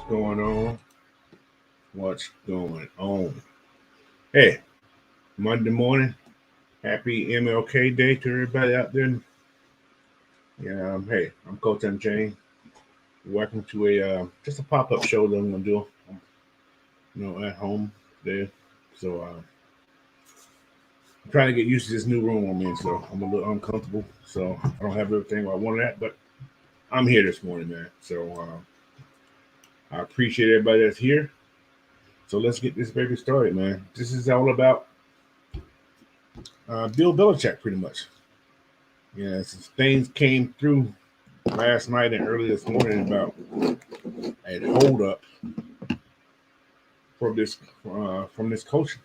going on? What's going on? Hey, Monday morning. Happy MLK Day to everybody out there. Yeah, hey, I'm Coach Unchained. Welcome to a just a pop up show that I'm gonna do. At home today. So I'm trying to get used to this new room I'm in. So I'm a little uncomfortable. So I don't have everything I wanted at, but I'm here this morning, man. So I appreciate everybody that's here. So let's get this baby started, man. This is all about Bill Belichick, pretty much. Yeah, some things came through last night and early this morning about a hold up from this coaching.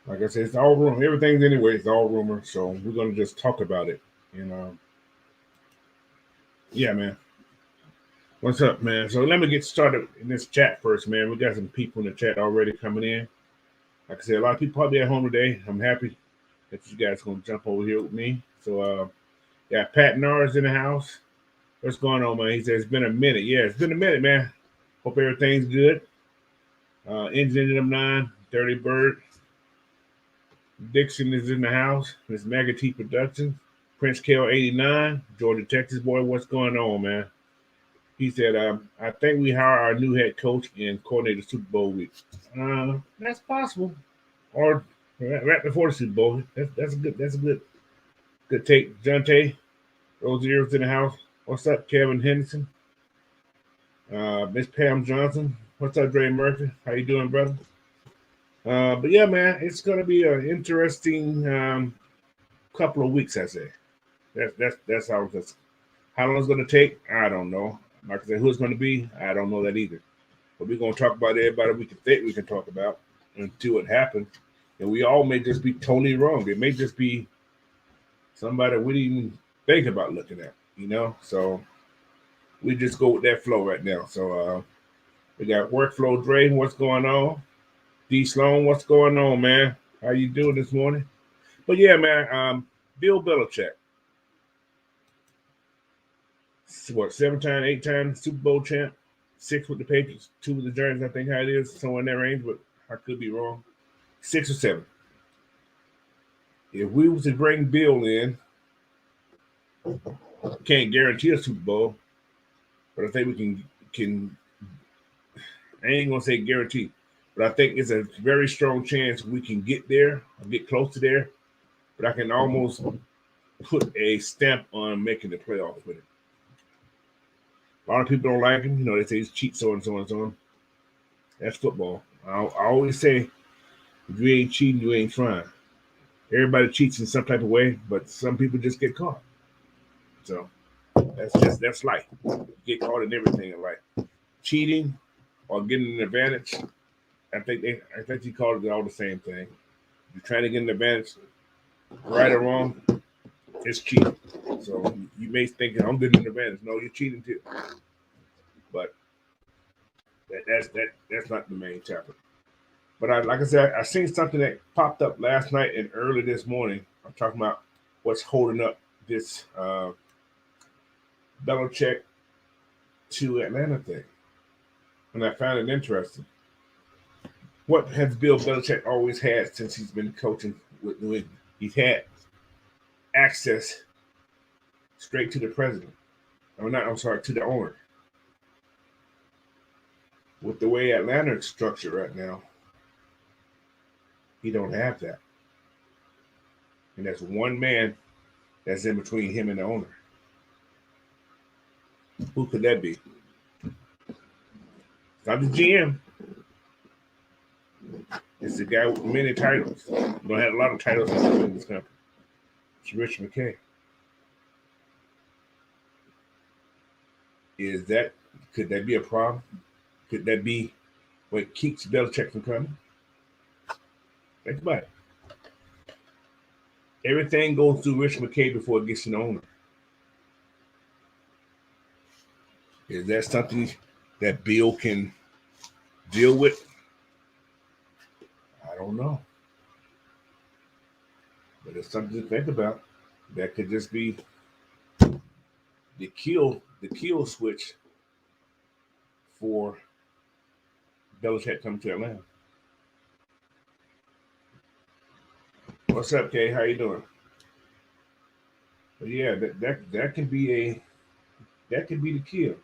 Like I said, it's all rumor. Everything's anyway. It's all rumor. So we're gonna just talk about it. And yeah, man. What's up, man? So let me get started in this chat first, man. We got some people in the chat already coming in. Like I said, a lot of people probably at home today. I'm happy that you guys gonna jump over here with me. So yeah, Pat Nars in the house. What's going on, man? He says it's been a minute. Yeah, it's been a minute, man. Hope everything's good. Engine them 9, 30 Bird. Dixon is in the house. Miss Mega T Productions. Prince Kale 89. Georgia, Texas boy. What's going on, man? He said, I think we hire our new head coach and coordinator Super Bowl week. That's possible. Or right before the Super Bowl. That's a good take. Jonte, Rozier's in the house. What's up, Kevin Henderson? Miss Pam Johnson. What's up, Dre Murphy? How you doing, brother? But yeah, man, it's gonna be an interesting couple of weeks. I say that's how it's. How long it's gonna take? I don't know. Like I said, who it's gonna be? I don't know that either. But we're gonna talk about everybody we can think we can talk about until it happens. And we all may just be totally wrong. It may just be somebody we didn't even think about looking at. So we just go with that flow right now. So we got Workflow Dre. What's going on? D Sloan, what's going on, man? How you doing this morning? But yeah, man, Bill Belichick. What, 7-time, 8-time Super Bowl champ? 6 with the Patriots, 2 with the Giants, I think how it is, somewhere in that range, but I could be wrong. 6 or 7. If we was to bring Bill in, can't guarantee a Super Bowl, but I think we can I ain't gonna say guarantee, but I think it's a very strong chance we can get there or get close to there. But I can almost put a stamp on making the playoffs with it. A lot of people don't like him. They say he's cheat, so and so and so on. That's football. I always say, if you ain't cheating, you ain't trying. Everybody cheats in some type of way, but some people just get caught. So that's life. You get caught in everything in life. Cheating or getting an advantage. I think you call it all the same thing. You're trying to get an advantage, right or wrong, it's cheating. So you may think I'm getting an advantage. No, you're cheating too. But that's not the main topic. But like I said, I seen something that popped up last night and early this morning. I'm talking about what's holding up this Belichick to Atlanta thing, and I found it interesting. What has Bill Belichick always had since he's been coaching with New England? He's had access straight to the president. To the owner. With the way Atlanta is structured right now, he don't have that. And that's one man that's in between him and the owner. Who could that be? It's not the GM. It's the guy with many titles. He don't have a lot of titles in this company. It's Rich McKay. Could that be a problem? Could that be what keeps Belichick from coming? Think about it. Everything goes through Rich McKay before it gets to the owner. Is that something that Bill can deal with? I don't know. But it's something to think about. That could just be the kill switch for Belichick coming to Atlanta. What's up, Kay? How you doing? But yeah, that can be the kill.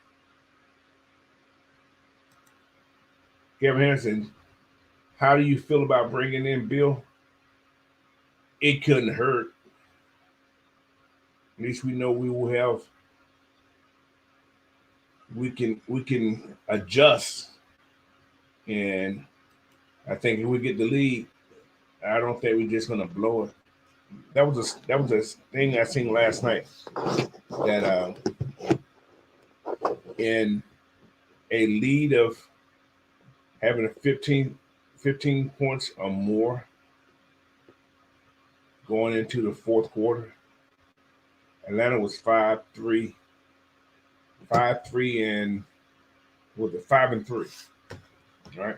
Kevin Henderson, how do you feel about bringing in Bill? It couldn't hurt. At least we know we will have. We can adjust, and I think if we get the lead, I don't think we're just gonna blow it. That was a thing I seen last night that in a lead of having a 15 points or more going into the fourth quarter, Atlanta was 5-3, 5-3, and was it 5-3, right?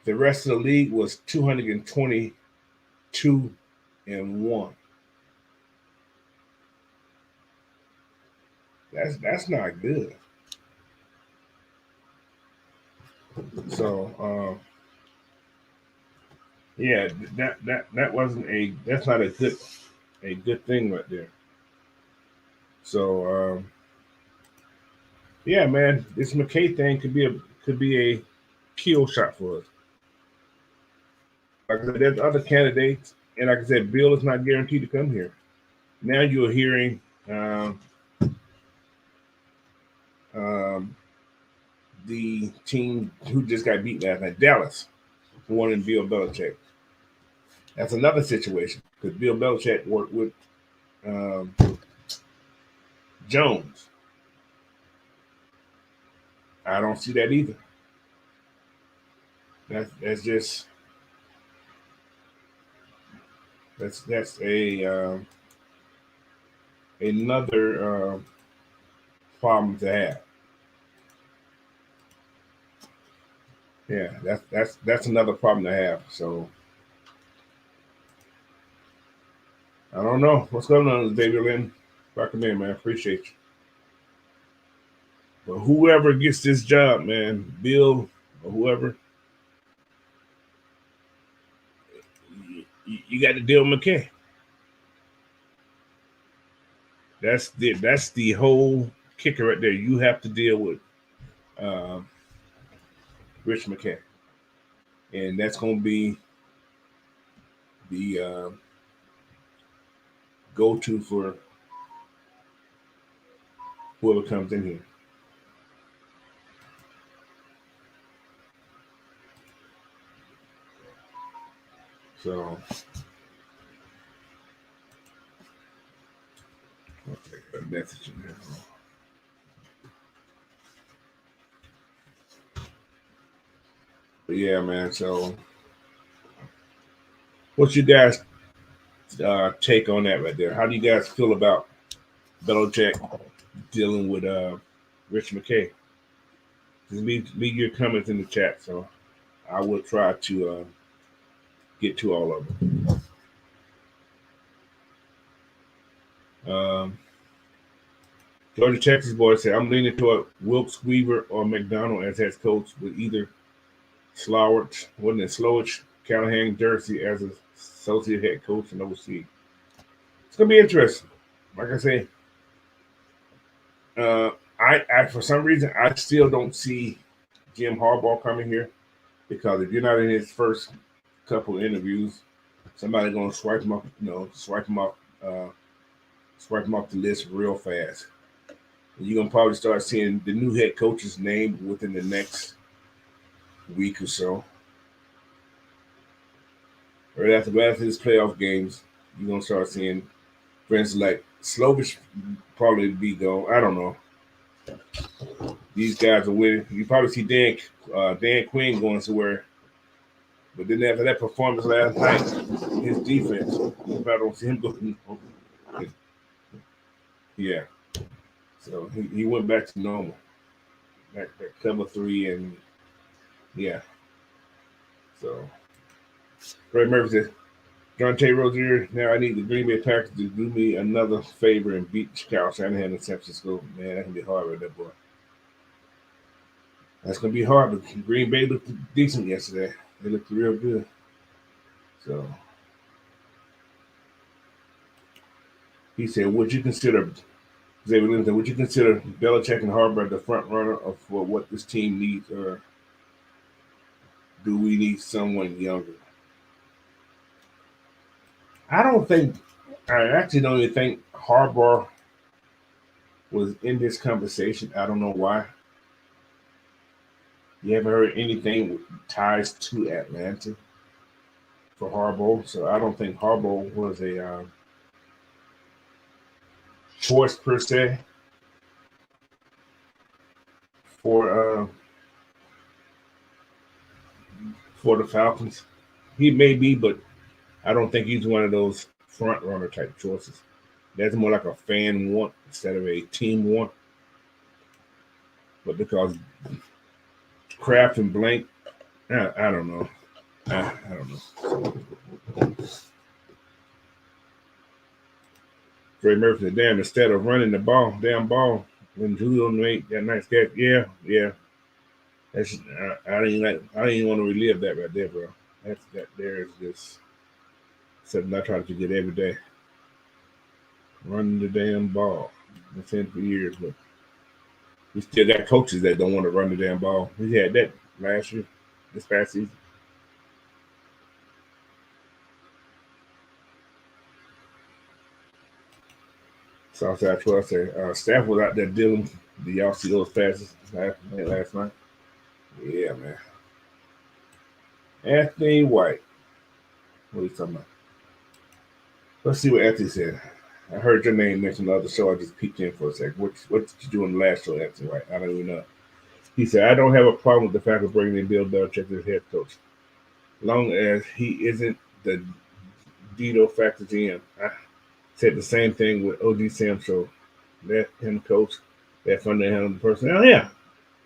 The rest of the league was 222-1. That's not good. So yeah, that wasn't that's not a good thing right there. So yeah, man, this McKay thing could be a kill shot for us. Like I said, there's other candidates, and like I said, Bill is not guaranteed to come here. Now you're hearing the team who just got beat last night, Dallas, who wanted Bill Belichick. That's another situation because Bill Belichick worked with Jones. I don't see that either. That's just that's a another problem to have. Yeah, that's another problem to have. So I don't know what's going on, David Lynn. Welcome in, man. Appreciate you. But whoever gets this job, man, Bill or whoever, you got to deal with McKay. That's the whole kicker right there. You have to deal with Rich McKay, and that's going to be the go-to for whoever comes in here. So I'll take a message in there. But yeah, man. So what's your guys' take on that right there? How do you guys feel about Belichick dealing with Rich McKay? Just leave your comments in the chat, so I will try to get to all of them. Georgia Texas boy said, I'm leaning toward Wilkes, Weaver, or McDonald as head coach with either Slowich, Callahan, Jersey as associate head coach and OC. It's going to be interesting. Like I say, I for some reason, I still don't see Jim Harbaugh coming here because if you're not in his first couple of interviews, somebody's going to swipe him off the list real fast. And you're going to probably start seeing the new head coach's name within the next week or so. Right after this playoff games, you're going to start seeing, for instance, like Slovich probably be gone. I don't know. These guys are winning. You probably see Dan Quinn going somewhere. But then after that performance last night, his defense, you probably don't see him going. Yeah. So he went back to normal. That cover 3 and yeah. So Ray Murphy says, John T. Rozier, now I need the Green Bay Packers to do me another favor and beat Kyle Shanahan in San Francisco. Man, that can be hard with that boy. That's gonna be hard, but Green Bay looked decent yesterday. They looked real good. So he said, "Would you consider Xavier Linton? Would you consider Belichick and Harbaugh the front runner for what this team needs, or do we need someone younger?" I don't think. I actually don't even think Harbaugh was in this conversation. I don't know why. You haven't heard anything with ties to Atlanta for Harbaugh, so I don't think Harbaugh was a choice per se for uh, for the Falcons. He may be, but I don't think he's one of those front runner type choices. That's more like a fan want instead of a team want. But because Kraft and Blank, I don't know. I don't know. Trey Murphy said, "Damn, instead of running the damn ball, when Julio made that nice catch, yeah. That's I didn't even want to relive that right there, bro. That there is just something I try to get every day. Running the damn ball. I've been for years, but we still got coaches that don't want to run the damn ball. We had that last year, this past season. Southside 12 said, staff was out there dealing. Do y'all see those passes last night? Yeah, man. Anthony White. What are you talking about? Let's see what Anthony said. I heard your name mentioned on the other show. I just peeked in for a sec. What did you do on the last show, Anthony White? I don't even know. He said, I don't have a problem with the fact of bringing in Bill Belichick as head coach. Long as he isn't the Dito factors in. I said the same thing with OG Sam, so let him coach. That's under him personnel. Yeah,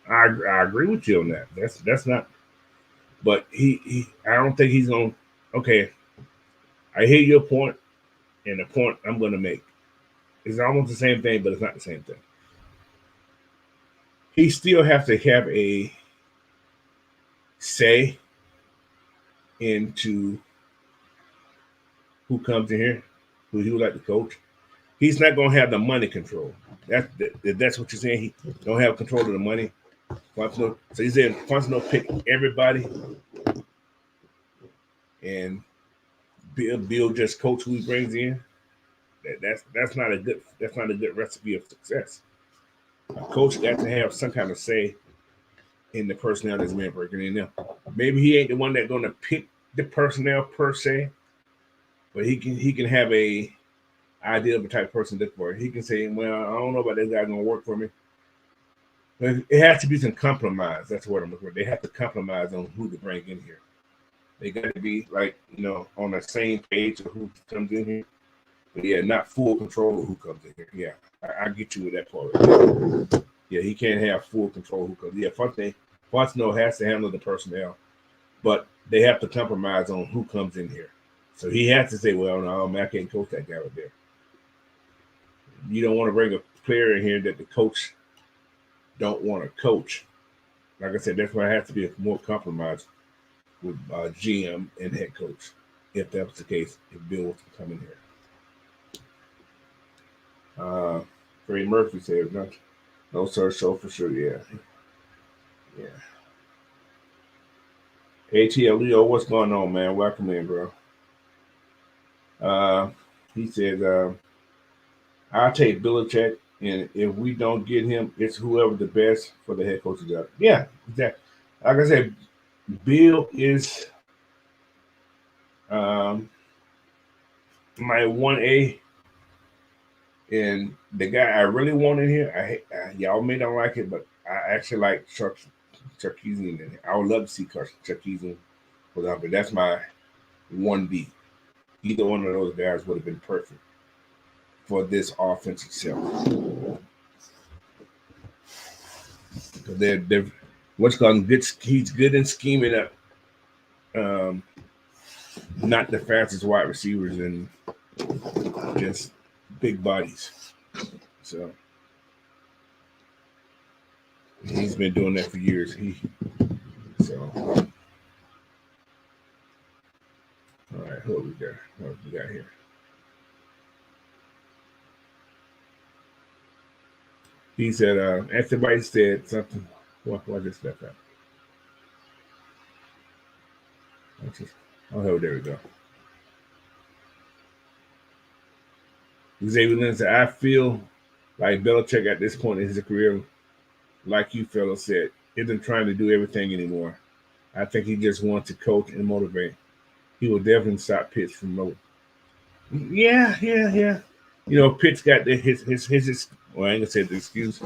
I agree with you on that. That's not. But he I don't think he's going. Okay, I hear your point, and the point I'm going to make is almost the same thing, but it's not the same thing. He still has to have a say into who comes in here, who he would like to coach. He's not going to have the money control. That's what you're saying. He don't have control of the money. So he said Fontenot pick everybody, and Bill just coach who he brings in. That's not a good recipe of success. A coach got to have some kind of say in the personnel that's being breaking in now. Maybe he ain't the one that's going to pick the personnel per se, but he can have a idea of the type of person that's for. He can say, well, I don't know about this guy going to work for me. But it has to be some compromise. That's what I'm looking for. They have to compromise on who to bring in here. They got to be on the same page of who comes in here. But yeah, not full control of who comes in here. Yeah, I get you with that part. Right. Yeah, he can't have full control of who comes. Yeah, Fontenot has to handle the personnel, but they have to compromise on who comes in here. So he has to say, well, no, man, I can't coach that guy right there. You don't want to bring a player in here that the coach don't want to coach. Like I said, that's why it has to be a more compromise with GM and head coach, if that was the case, if Bill was to come in here. Freddie Murphy said, no, sir, so for sure, yeah. ATL Leo, what's going on, man? Welcome in, bro. He says, I'll take Belichick, and if we don't get him, it's whoever the best for the head coach's job. Yeah, exactly. Like I said, Bill is my 1A, and the guy I really want in here, y'all may not like it, but I actually like Sarkisian. I would love to see Sarkisian, for example. That's my 1B. Either one of those guys would have been perfect for this offense itself. They're what's called good. He's good in scheming up. Not the fastest wide receivers and just big bodies. So He's been doing that for years. All right, who we got? What we got here? He said, everybody said something. Why just left out? Oh, there we go. Xavier Lynn said, I feel like Belichick at this point in his career, like you fellas said, isn't trying to do everything anymore. I think he just wants to coach and motivate. He will definitely stop Pitts from moving. Yeah. Pitts got his well, I ain't gonna say the excuse.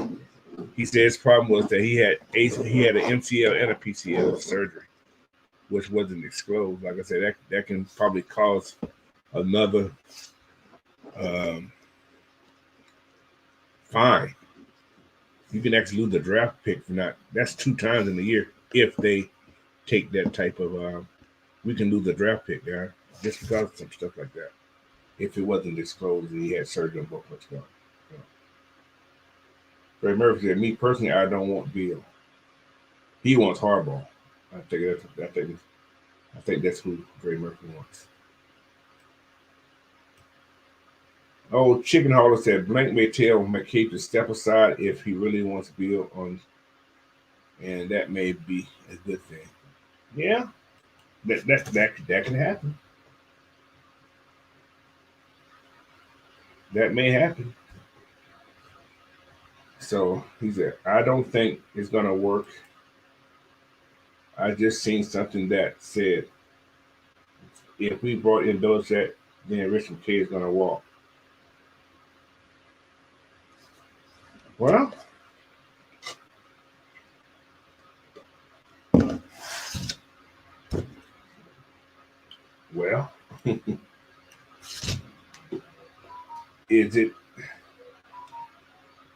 He said his problem was that he had an MCL and a PCL surgery, which wasn't disclosed. Like I said, that can probably cause another fine. You can actually lose the draft pick for not. That's 2 times in a year if they take that type of. We can lose the draft pick, guy, just because of some stuff like that. If it wasn't disclosed that he had surgery on both what's going. Ray Murphy said, "Me personally, I don't want Bill. He wants Harbaugh. I think that's who Ray Murphy wants." Oh, Chicken Hauler said, "Blank may tell McCabe to step aside if he really wants Bill on, and that may be a good thing." Yeah, that can happen. That may happen. So he said, "I don't think it's gonna work. I just seen something that said if we brought in Belichick, then Rich McKay is gonna walk." Well, well, is it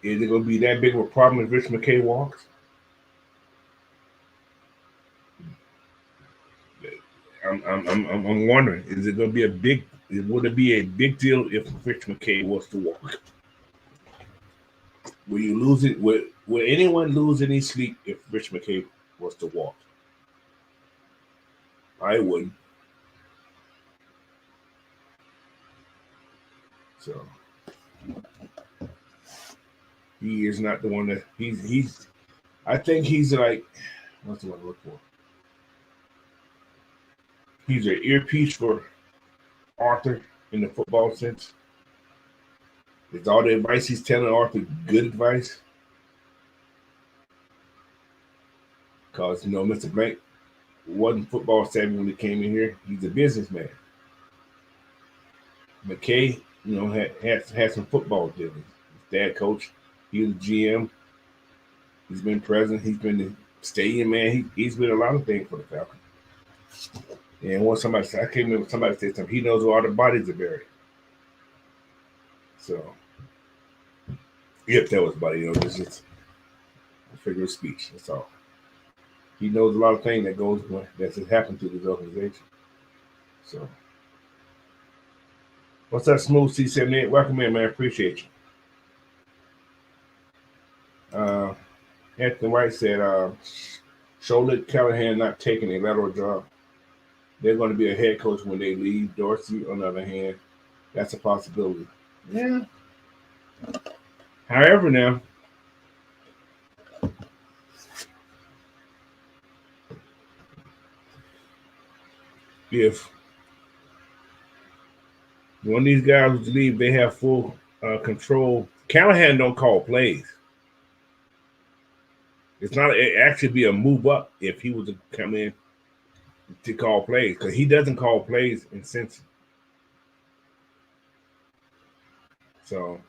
going to be that big of a problem if Rich McKay walks? I'm wondering. Is it going to be a big? Would it be a big deal if Rich McKay was to walk? Will you lose it? Will anyone lose any sleep if Rich McKay was to walk? I wouldn't. So he is not the one that he's. I think he's like, what's the one to look for? He's an earpiece for Arthur in the football sense. Is all the advice he's telling Arthur good advice? Because Mr. Blank wasn't football savvy when he came in here. He's a businessman. McKay, had some football dealings. His dad coach. He was GM. He's been president. He's been the stadium man. He's been a lot of things for the Falcons. And once I can't remember, somebody said something. He knows where all the bodies are buried. So, if that was body, this is a figure of speech. That's all. He knows a lot of things that's happened to this organization. So, what's that, Smooth C78? Welcome in, man. Appreciate you. Anthony White said, Charlotte Callahan not taking a lateral job. They're going to be a head coach when they leave. Dorsey, on the other hand, that's a possibility. Yeah. However, now, if one of these guys was to leave, they have full control. Callahan don't call plays. It actually be a move up if he was to come in to call plays, because he doesn't call plays in Cincy. So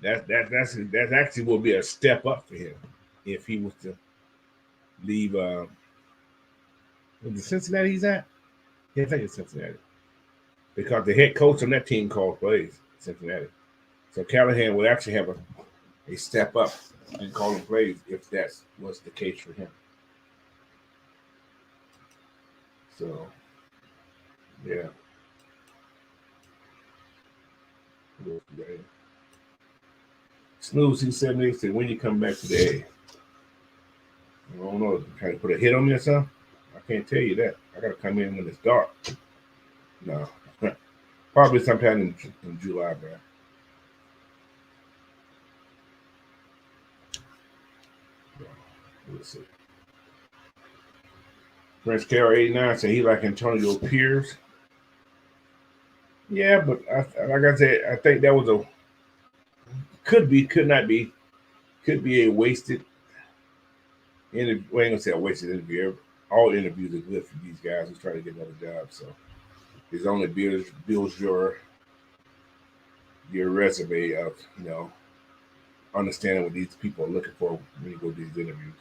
that actually will be a step up for him if he was to leave. Was it Cincinnati he's at? Yeah, I think it's Cincinnati, because the head coach on that team calls plays in Cincinnati. So Callahan would actually have a step up in calling plays if that was the case for him. So, yeah. Snooze C78 said, "When you come back today?" don't know. Trying to put a hit on me or something? I can't tell you that. I gotta come in when it's dark. No, probably sometime in July, man. We'll see. Prince Carroll 89 said he like Antonio Pierce. Yeah, but like I said, I think that was could not be, could be a wasted interview. Well, I ain't gonna say a wasted interview. All interviews are good for these guys who's trying to get another job. So it only builds your resume of understanding what these people are looking for when you go to these interviews.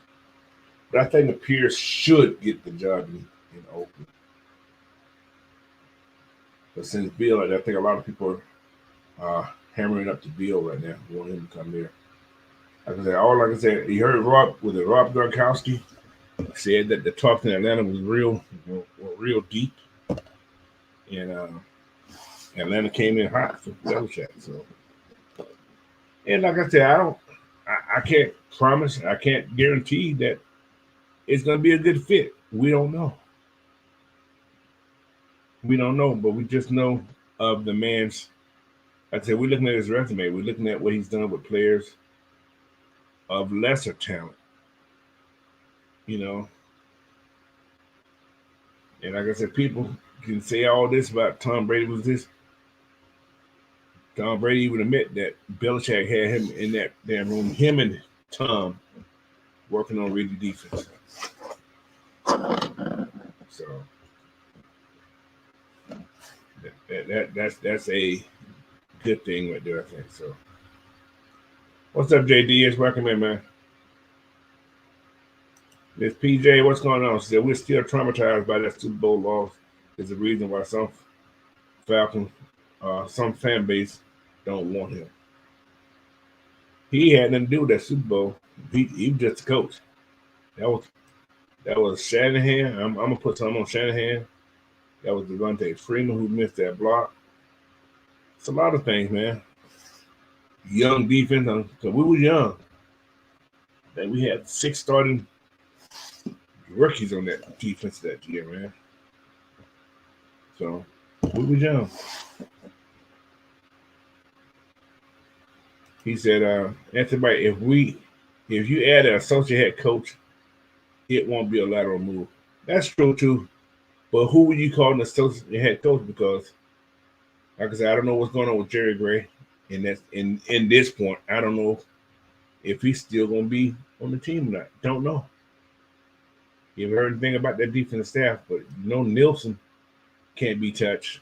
But I think the Pierce should get the job in Oakland. But since Bill, I think a lot of people are hammering up to Bill right now, want him to come there. Like I said, you heard Rob Gronkowski said that the talks in Atlanta was real deep, and Atlanta came in hot for Belichick. So, and like I said, I can't promise, I can't guarantee that it's going to be a good fit. We don't know. But we just know of the man's. Like I said, we're looking at his resume. We're looking at what he's done with players of lesser talent. And like I said, people can say all this about Tom Brady was this. Tom Brady would admit that Belichick had him in that damn room, him and Tom working on reading defense. So that's a good thing right there, I think. So what's up, JD? Welcome in, man. Miss PJ, what's going on? She said, we're still traumatized by that Super Bowl loss. Is the reason why some Falcons, some fan base don't want him. He had nothing to do with that Super Bowl. He was just a coach. That was Shanahan. I'm gonna put something on Shanahan. That was Devontae Freeman who missed that block. It's a lot of things, man. Young defense, because we were young. And we had 6 starting rookies on that defense that year, man. So we were young. He said, Anthony, if you add an associate head coach, it won't be a lateral move. That's true too. But who would you call an associate head coach? Because, like I said, I don't know what's going on with Jerry Gray. And that's in this point, I don't know if he's still going to be on the team or not. Don't know. You ever heard anything about that defensive staff? But Nielsen can't be touched.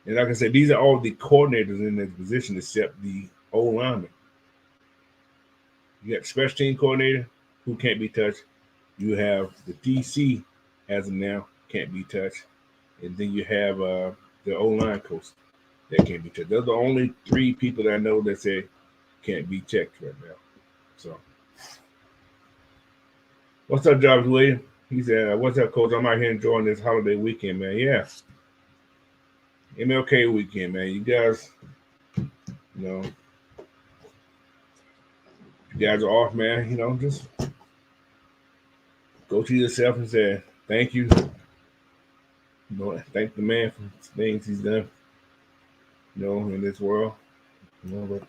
And like I said, these are all the coordinators in this position except the O-lineman. You got the special team coordinator who can't be touched. You have the DC as of now can't be touched. And then you have the O-line coach that can't be touched. Those are the only 3 people that I know that say can't be checked right now. So, what's up, Jarvis Williams? He said, what's up, coach? I'm out here enjoying this holiday weekend, man. Yeah. MLK weekend, man. You guys, you guys are off, man. Just go to yourself and say thank you. Thank the man for things he's done, in this world. But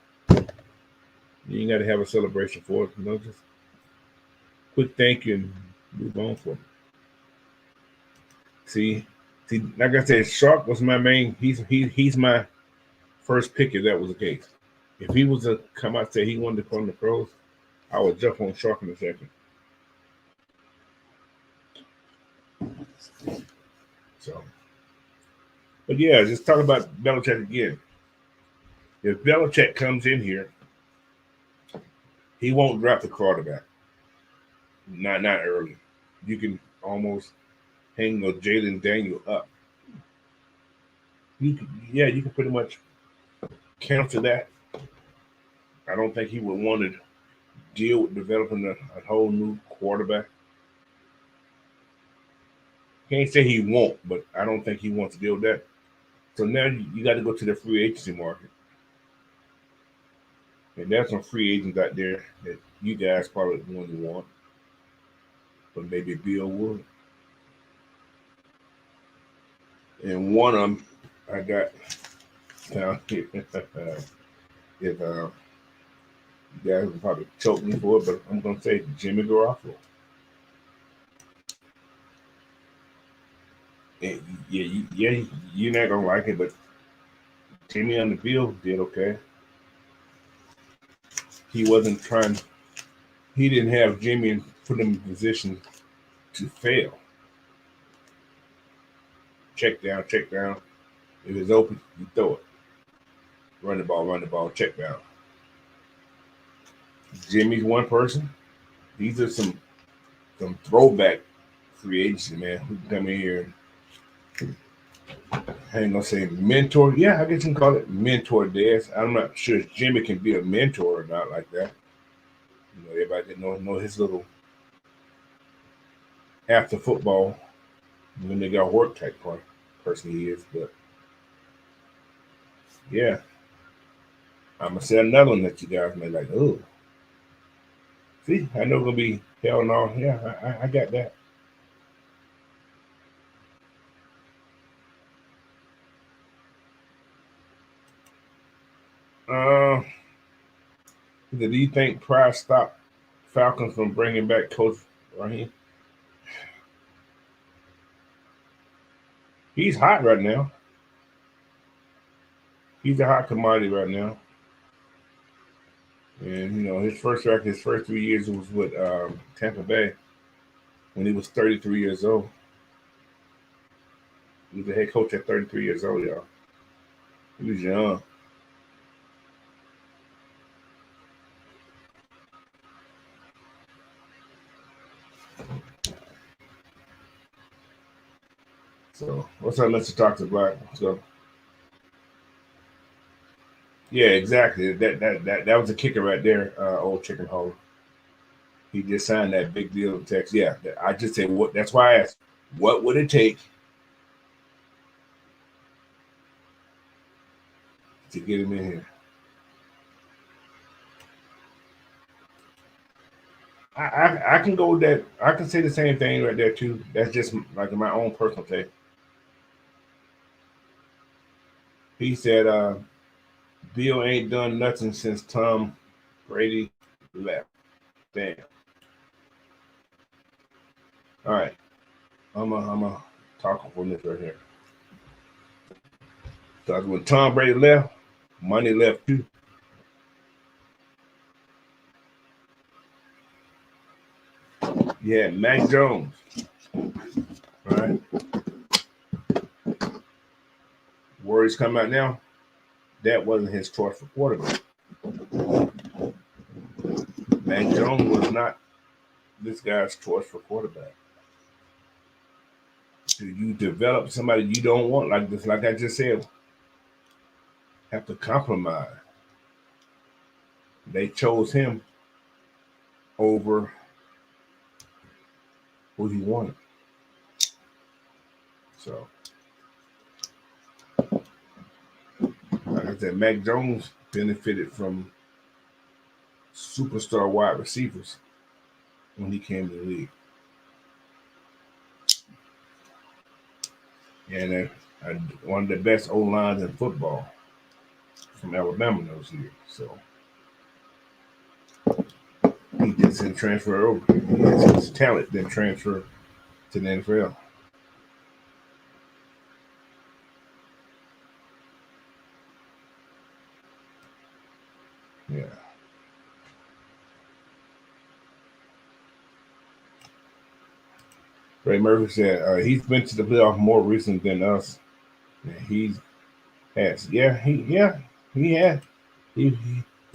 you ain't got to have a celebration for it. Just quick thank you and move on for it. See, like I said, Sharp was my main. He's my first pick if that was the case. If he was to come out and say he wanted to come to the pros, I would jump on Sharp in a second. So, but yeah, just talk about Belichick again. If Belichick comes in here, he won't draft a quarterback. Not early. You can almost hang a Jalen Daniel up. You can pretty much counter that. I don't think he would want to deal with developing a whole new quarterback. Can't say he won't, but I don't think he wants to deal with that. So now you got to go to the free agency market. And there's some free agents out there that you guys probably want to want. but maybe Bill would. And one of them I got down here. If you guys will probably choke me for it, but I'm gonna say Jimmy Garoppolo. And yeah, you're not gonna like it, but Jimmy on the field did okay. He wasn't trying. He didn't have Jimmy and put him in position to fail. Check down, check down. If it's open, you throw it. Run the ball, check down. Jimmy's one person. These are some throwback free agency, man, who can come in here and I ain't gonna say mentor. Yeah, I guess you can call it mentor dads. I'm not sure if Jimmy can be a mentor or not like that. You know, everybody can know his little after football when they got work type person he is. But yeah, I'm gonna say another one that you guys may like. Oh, see, I know it's gonna be hell no. Yeah, I got that. Uh, do you think Price stopped Falcons from bringing back Coach Raheem? He's hot right now. He's a hot commodity right now. And you know, his first record, his first 3 years was with Tampa Bay when he was 33 years old. He was the head coach at 33 years old, y'all. He was young. So what's up, Mr. Talk to Black? So yeah, exactly. That was a kicker right there, old chicken hole. He just signed that big deal text. Yeah, I just say what. That's why I asked, what would it take to get him in here? I can go with that. I can say the same thing right there too. That's just like my own personal take. He said, Bill ain't done nothing since Tom Brady left. Damn. All right. I'm a talk on this right here. So when Tom Brady left, money left too. Yeah, Mac Jones. All right. Words come out now. That wasn't his choice for quarterback. Mac Jones was not this guy's choice for quarterback. Do you develop somebody you don't want like this? Like I just said, have to compromise. They chose him over who he wanted. So, like I said, Mac Jones benefited from superstar wide receivers when he came to the league. And one of the best O lines in football from Alabama those years. So he just didn't transfer over. His talent didn't transfer to the NFL. Yeah. Ray Murphy said he's been to the playoff more recent than us. And he has. He had. He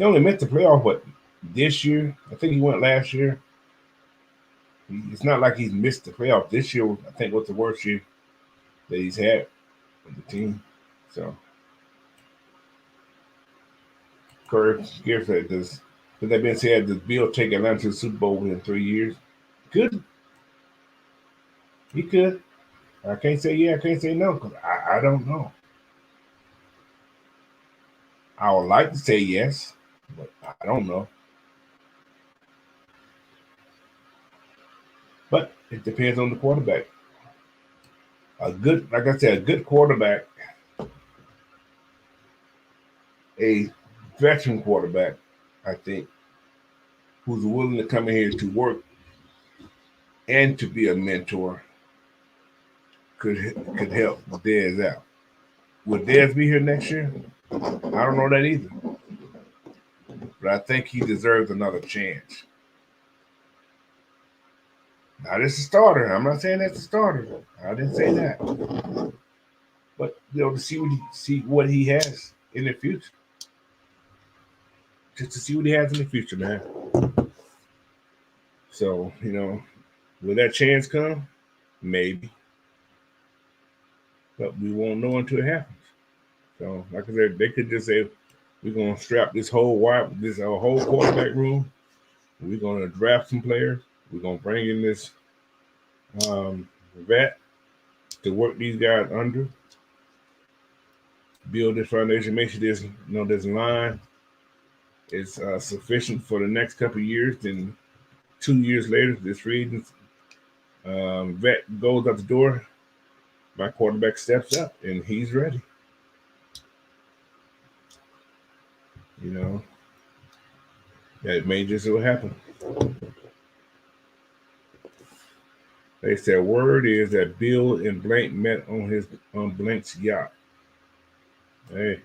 only missed the playoff, but this year, I think he went last year. It's not like he's missed the playoff. This year, I think, was the worst year that he's had with the team. So, Curry Gibbs said, with that being said, does Bill take Atlanta to the Super Bowl within 3 years? Good. He could. I can't say yeah, I can't say no, because I don't know. I would like to say yes, but I don't know. But It depends on the quarterback. Like I said, a good quarterback, a veteran quarterback, I think, who's willing to come in here to work and to be a mentor could help Dez out. Will Dez be here next year? I don't know that either. But I think he deserves another chance. Now, this is a starter. I'm not saying that's a starter. I didn't say that. But to see what he has in the future. Just to see what he has in the future, man. So, will that chance come? Maybe. But we won't know until it happens. So, like I said, they could just say, we're gonna strap this whole whole quarterback room. We're gonna draft some players. We're gonna bring in this vet to work these guys under, build this foundation, make sure this line is sufficient for the next couple of years. Then 2 years later, this free agent vet goes out the door. My quarterback steps up and he's ready. That may just so happen. They said word is that Bill and Blank met on Blank's yacht. Hey.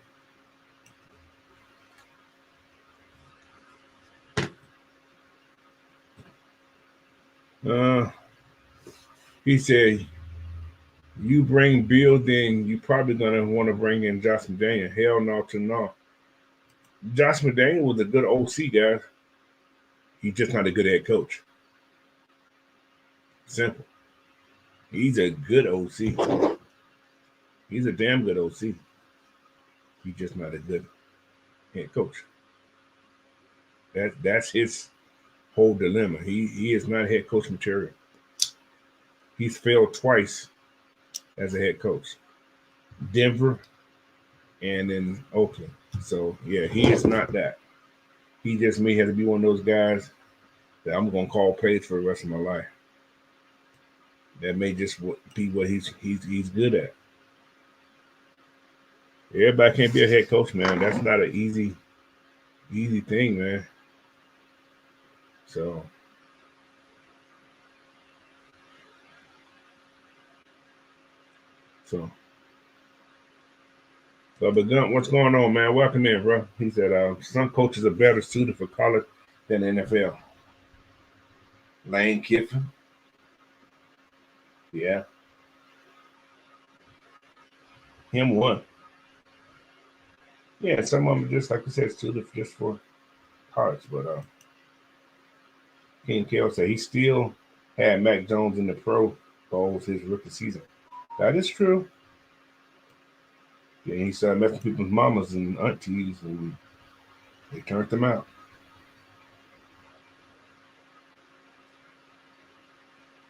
He said, you bring Bill, then you probably gonna want to bring in Josh McDaniel. Hell no. Josh McDaniel was a good OC, guys. He's just not a good head coach. Simple. He's a good OC. He's a damn good OC. He's just not a good head coach. That's his whole dilemma. He is not head coach material. He's failed twice as a head coach. Denver and in Oakland. So yeah, he is not that. He just may have to be one of those guys that I'm gonna call plays for the rest of my life. That may just be what he's good at. Everybody can't be a head coach, man. That's not an easy thing, man. So but Gun, what's going on, man? Welcome in, bro. He said some coaches are better suited for college than the NFL. Lane Kiffin. Yeah. Him one. Yeah, some of them just like you said, suited just for college. But King Kell said he still had Mac Jones in the Pro Bowls his rookie season. That is true. Yeah, he started messing people's mamas and aunties, and they turned them out.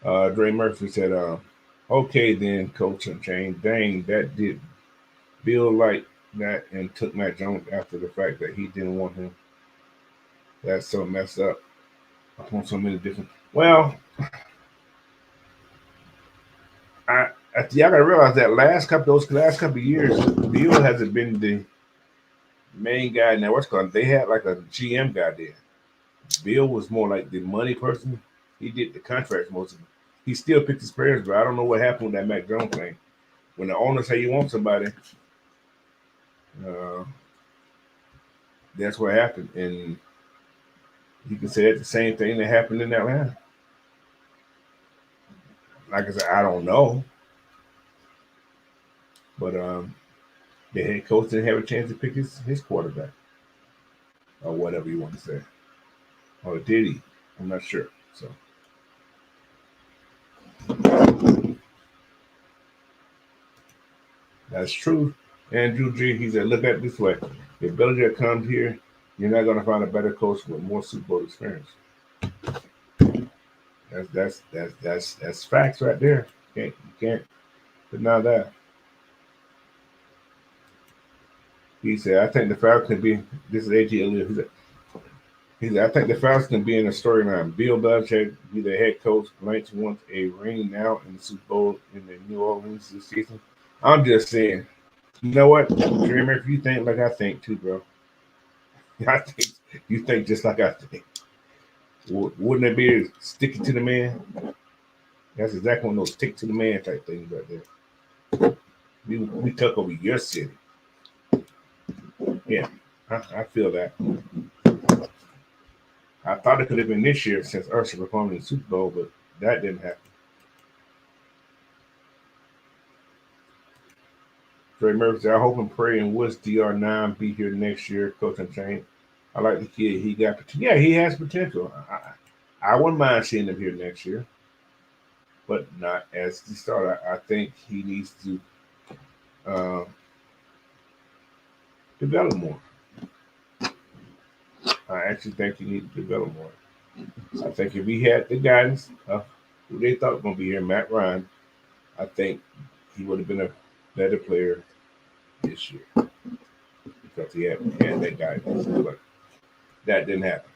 Dre Murphy said, okay then, Coach Unchained. Dang, that did Bill like that and took Mac Jones after the fact that he didn't want him. That's so messed up on so many different. Well, y'all gotta realize that last couple of years, Bill hasn't been the main guy in that what's called. They had like a GM guy there. Bill was more like the money person. He did the contracts most of it. He still picked his players, but I don't know what happened with that Mac Jones thing. When the owner say you want somebody, that's what happened. And you can say that's the same thing that happened in Atlanta. Like I said, I don't know. But the head coach didn't have a chance to pick his quarterback. Or whatever you want to say. Or did he? I'm not sure. So that's true. Andrew G, he said, look at it this way. If Belichick comes here, you're not going to find a better coach with more Super Bowl experience. That's facts right there. You can't deny that. He said, I think the Falcons can be, this is AG Elliott. He said, I think the Falcons can be in the storyline. Bill Belichick be the head coach. Lynch wants a ring now in the Super Bowl in the New Orleans this season. I'm just saying, you know what, Dreamer, if you think like I think too, bro, I think you think just like I think. Wouldn't it be sticking to the man? That's exactly one of those stick to the man type things right there. We took over your city. Yeah, I feel that. I thought it could have been this year since Ursula performed in the Super Bowl, but that didn't happen. Trey Murphy said, I hope and pray and wish DR9 be here next year, Coach Unchained. I like the kid. He got potential. Yeah, he has potential. I wouldn't mind seeing him here next year, but not as the starter. I think he needs to uh, develop more. I actually think he needs to develop more. I think if he had the guidance of who they thought was going to be here, Matt Ryan, I think he would have been a better player this year because he had that guidance. But that didn't happen.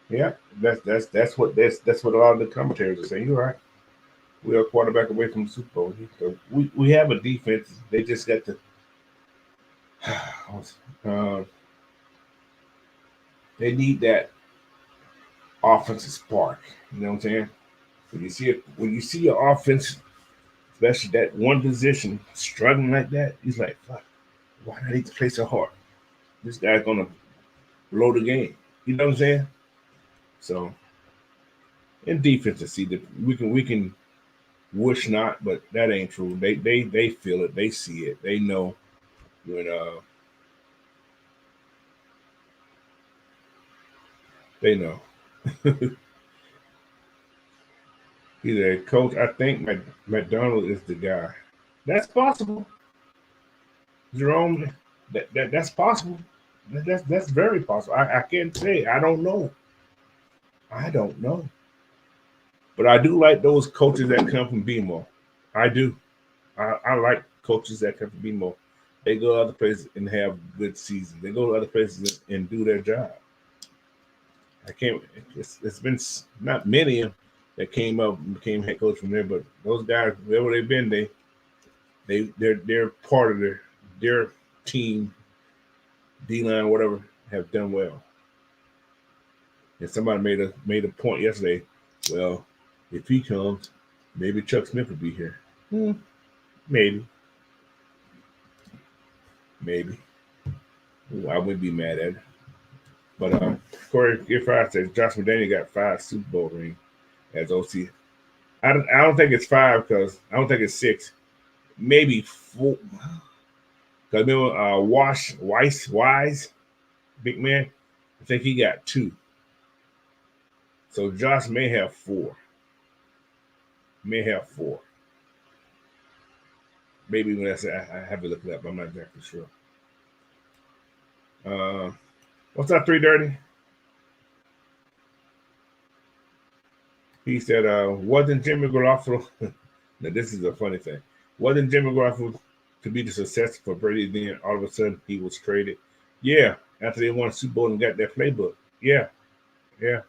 Yeah, that's what a lot of the commentators are saying. You're right. We are a quarterback away from the Super Bowl. So we have a defense. They just got to. Uh, they need that offensive spark. You know what I'm saying? When you see your offense, especially that one position struggling like that, he's like, "Fuck, why do I need to play so hard? This guy's gonna blow the game." You know what I'm saying? So in defense, to see that we can wish not, but that ain't true. They feel it. They see it. They know when they know. He's a coach. I think McDonald is the guy. That's possible, Jerome. That's possible. That's very possible. I can't say. I don't know. I don't know. But I do like those coaches that come from BMO. I do. I like coaches that come from BMO. They go to other places and have good seasons. They go to other places and do their job. I can't. It's been not many of them that came up and became head coach from there, but those guys, wherever they've been, they're part of their team, D line, whatever, have done well. And somebody made a point yesterday. Well, if he comes, maybe Chuck Smith will be here. Maybe, maybe. Ooh, I wouldn't be mad at it. But Corey Gifford says Josh McDaniel got 5 Super Bowl rings as OC. I don't think it's 5 because I don't think it's 6. Maybe 4. Because remember, Wise, big man, I think he got 2. So Josh may have 4. May have 4. Maybe when I have to look it up. I'm not exactly sure. What's up, 330? He said, wasn't Jimmy Garoppolo? Now, this is a funny thing. Wasn't Jimmy Garoppolo to be the successor for Brady? Then all of a sudden he was traded. Yeah, after they won Super Bowl and got their playbook. Yeah, yeah,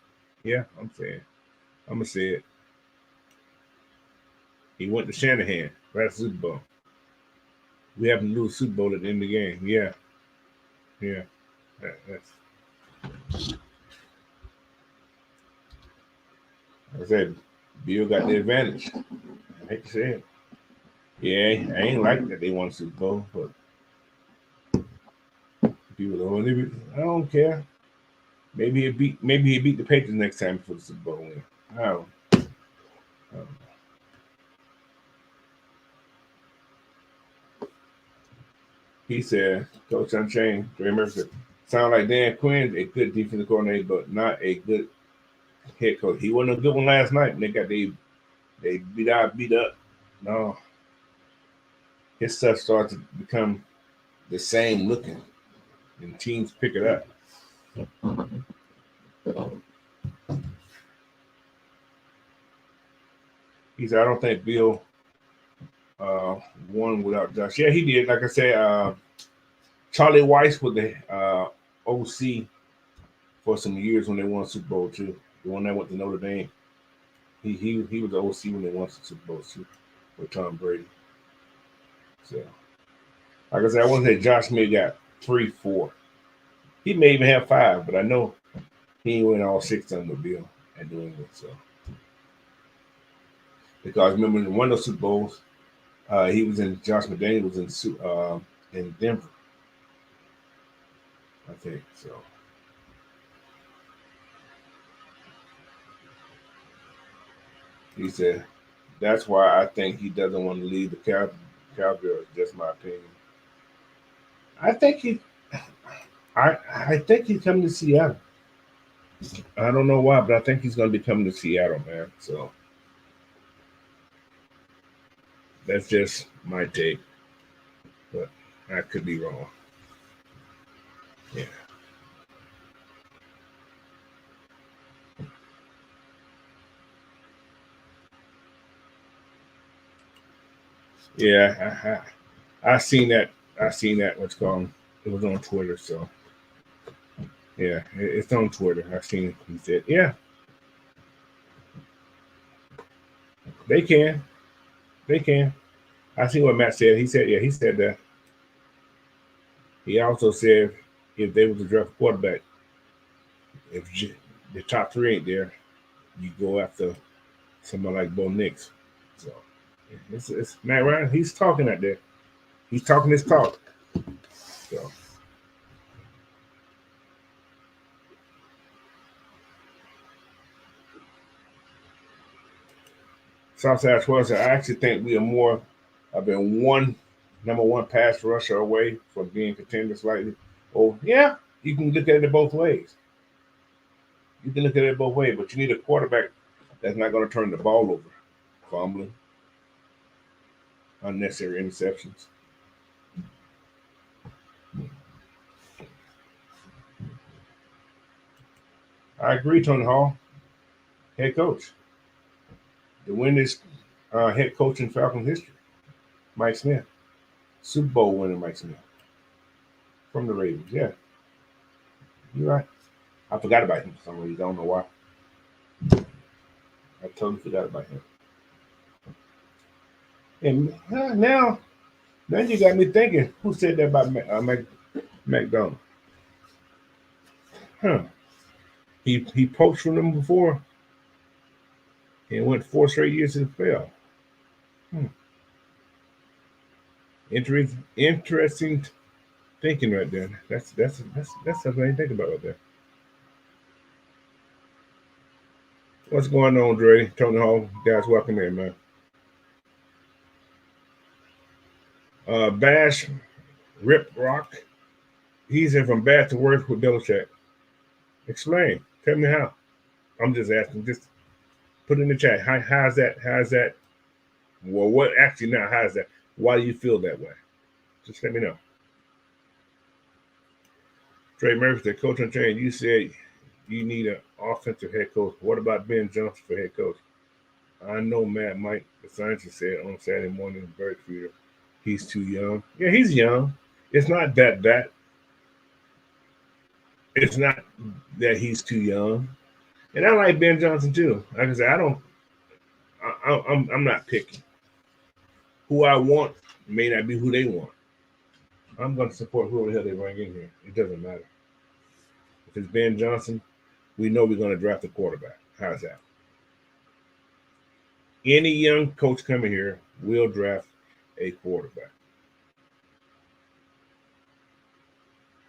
yeah. I'm gonna say it. He went to Shanahan right after Super Bowl. We happen to lose Super Bowl at the end of the game. Yeah, yeah. That's. I said, Bill got the advantage. I hate to say it. Yeah, I ain't like that they won Super Bowl, but people don't. I don't care. Maybe he beat the Patriots next time for the Super Bowl win. I don't. He said, Coach Unchained, Dre Murphy said, sound like Dan Quinn, a good defensive coordinator, but not a good head coach. He wasn't a good one last night, and they beat up. No, his stuff starts to become the same looking, and teams pick it up. He said, I don't think Bill one without Josh. Yeah, he did. Like I said, Charlie Weiss was the OC for some years when they won Super Bowl too. The one that went to Notre Dame. He was the OC when they won some Super Bowl too with Tom Brady. So, like I said, I want to say Josh may got 3, 4. He may even have 5, but I know he ain't win all 6 of them with Bill and New England. So, because remember in one of those Super Bowls, he was in Josh McDaniel was in Denver, I think. So, he said that's why I think he doesn't want to leave the Cowgirls. Just my opinion. I think I think he's coming to Seattle. I don't know why, but I think he's going to be coming to Seattle, man. So that's just my take, but I could be wrong. Yeah. Yeah, I seen that. I seen that. What's called? It was on Twitter. So yeah, it's on Twitter. I seen it. He said, "Yeah, they can. They can." I see what Matt said. He said, "Yeah." He said that. He also said if they were to draft a quarterback, if the top 3 ain't there, you go after somebody like Bo Nix. So it's Matt Ryan. He's talking out there. He's talking his talk. So Southside 12 said, I actually think we are more of been number one pass rusher away from being contenders slightly. Oh, yeah, you can look at it both ways. You can look at it both ways, but you need a quarterback that's not going to turn the ball over, fumbling, unnecessary interceptions. I agree, Tony Hall, head coach. The winningest head coach in Falcons history, Mike Smith. Super Bowl winner Mike Smith from the Ravens. Yeah, you're right. I forgot about him for some reason. I don't know why. I totally forgot about him. And now you got me thinking. Who said that about McDonald? Huh? He poached from them before and went 4 straight years to the playoff. Hmm. Interesting thinking right there. That's something I didn't think about right there. What's going on, Dre? Tony Hall, guys, welcome in, man. Bash Rip Rock. He's in from bad to worse with Belichick. Explain. Tell me how. I'm just asking. Just put in the chat. How's that? How's that? Well, what actually now? How's that? Why do you feel that way? Just let me know. Trey Murphy said, Coach Unchained, you said you need an offensive head coach. What about Ben Johnson for head coach? I know Matt Mike, the scientist, said on Saturday morning in Bird Feeder, he's too young. Yeah, he's young. It's not that. It's not that he's too young. And I like Ben Johnson too. Like I said, I'm not picky. Who I want may not be who they want. I'm going to support whoever the hell they bring in here. It doesn't matter. If it's Ben Johnson, we know we're going to draft a quarterback. How's that? Any young coach coming here will draft a quarterback.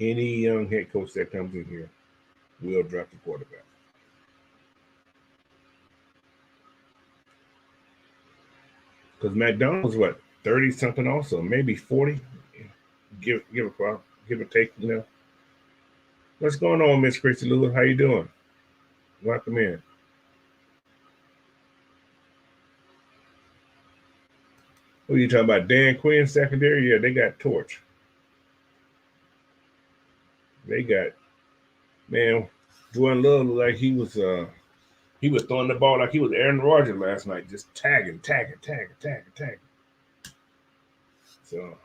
Any young head coach that comes in here will draft a quarterback. Because McDonald's what 30 something also, maybe 40. Give a take, you know. What's going on, Miss Christy Lewis? How you doing? Welcome in. Who are you talking about? Dan Quinn secondary? Yeah, they got torch. They got man. Jordan Love looked like he was throwing the ball like he was Aaron Rodgers last night, just tagging. So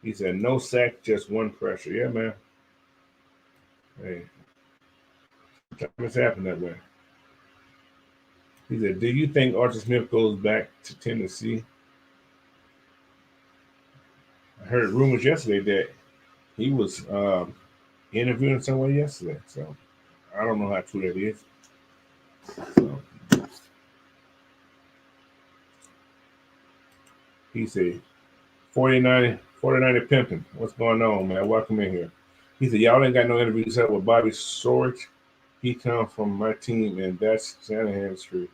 he said, no sack, just one pressure. Yeah, man. Hey, sometimes it's happened that way. He said, do you think Arthur Smith goes back to Tennessee? I heard rumors yesterday that he was interviewing someone yesterday. So I don't know how true that is. So he said, 49 pimping. What's going on, man? Welcome in here. He said, y'all ain't got no interviews up with Bobby Sorge. He come from my team, and that's Shanahan's true.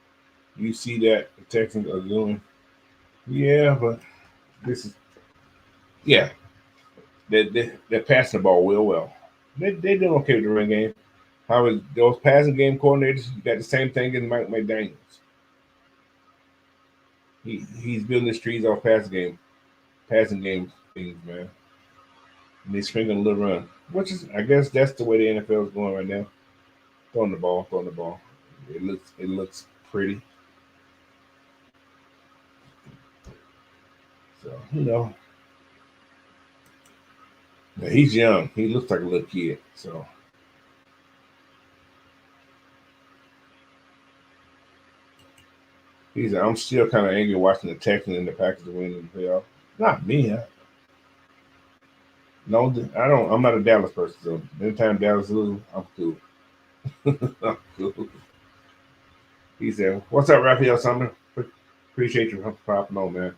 You see that the Texans are doing. Yeah, but this is, yeah, they're passing the ball real well. They doing okay with the run game. However, those passing game coordinators, you got the same thing as Mike McDaniels. He's building his trees off passing game things, man. And they sprinkling a little run, which is, I guess, that's the way the NFL is going right now. Throwing the ball. It looks pretty. So he's young. He looks like a little kid. So I'm still kind of angry watching the Texans and the Packers win the playoff. Not me. No, I don't. I'm not a Dallas person. So anytime Dallas lose, I'm cool. I'm cool. He said, "What's up, Raphael Sumner? Appreciate you popping on, man."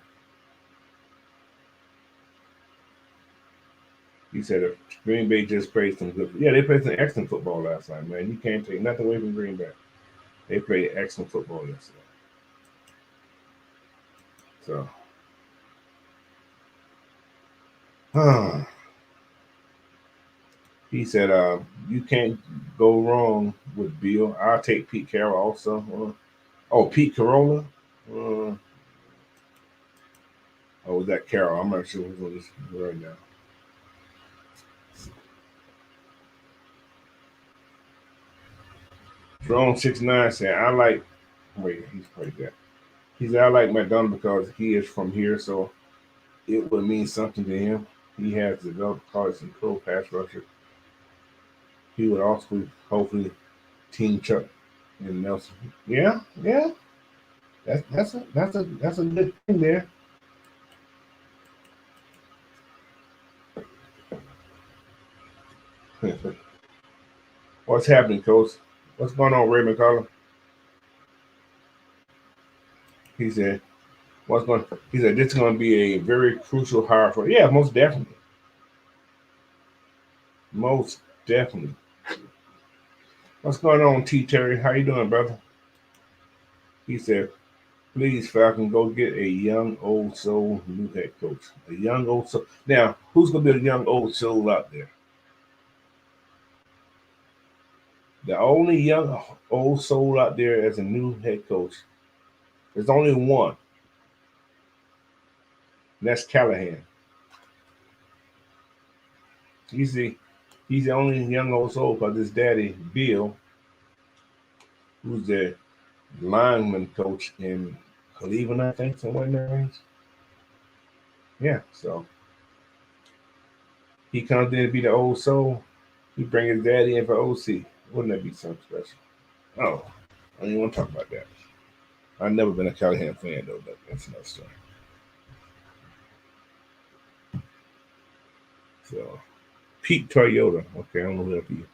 He said, "If Green Bay just played some good. Yeah, they played some excellent football last night, man. You can't take nothing away from Green Bay. They played excellent football yesterday." So, he said, "You can't go wrong with Bill. I'll take Pete Carroll also. Pete Carolla. Uh, was that Carroll? I'm not sure who's on this right now." Jerome 69 said, "I like." Wait, he's played that. He said, "I like McDonald because he is from here, so it would mean something to him. He has developed college and pro pass rusher. He would also hopefully team Chuck and Nelson." Yeah, yeah. That's a good thing there. What's happening, Coach? What's going on, Ray McCollum? He said, "What's going?" He said, "This is going to be a very crucial hire for." Yeah, most definitely, most definitely. What's going on, T Terry? How you doing, brother? He said, "Please, Falcon, go get a young old soul new head coach. A young old soul. Now, who's going to be a young old soul out there? The only young old soul out there as a new head coach, there's only one. And that's Callahan. He's the he's the only young old soul because his daddy Bill, who's the lineman coach in Cleveland, I think, somewhere in that range. Yeah, so he comes in to be the old soul. He bring his daddy in for OC. Wouldn't that be something special? Oh, I don't even want to talk about that. I've never been a Callahan fan though, but that's another story. So Pete Toyota. Okay, I don't know who that be.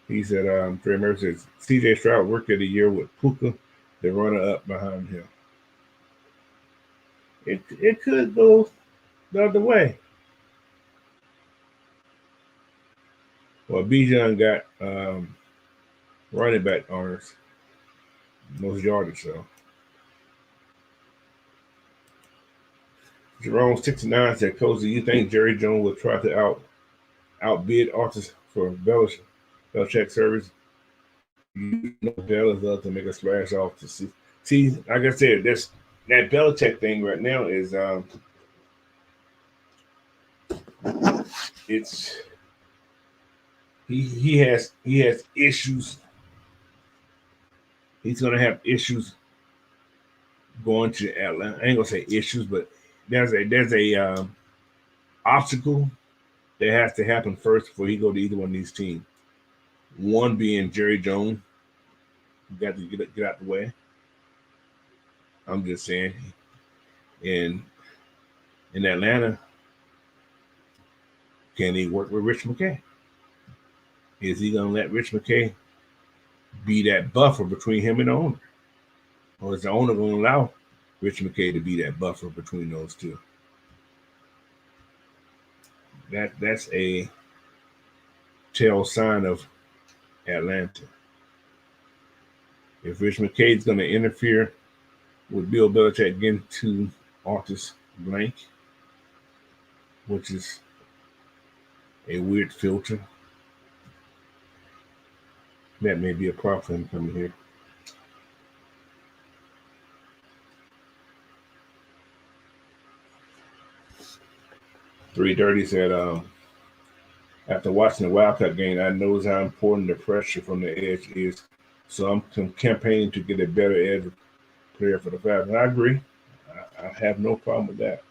He said, Trey Murphy says, CJ Stroud worked of the year with Puka, the runner up behind him. It could go the other way. Well, Bijan got running back honors, most yardage, so. Jerome 69 said, Coach, do you think Jerry Jones will try to outbid Artis for Belichick service? You know, Bell is up to make a splash off to see. See, like I said, this that Belichick thing right now is it's he has issues He's going to have issues going to Atlanta. I ain't gonna say issues, but there's a obstacle that has to happen first before he go to either one of these teams. One being Jerry Jones, got to get out the way. I'm just saying, in Atlanta, can he work with Rich McKay? Is he gonna let Rich McKay be that buffer between him and the owner, or is the owner gonna allow Rich McKay to be that buffer between those two? That's a tell sign of Atlanta. If Rich McKay is going to interfere with Bill Belichick getting to Artis Blank, which is a weird filter, that may be a problem for him coming here. $330 said, after watching the Wildcat game, I know how important the pressure from the edge is. So I'm campaigning to get a better edge player for the Falcons. I agree. I have no problem with that.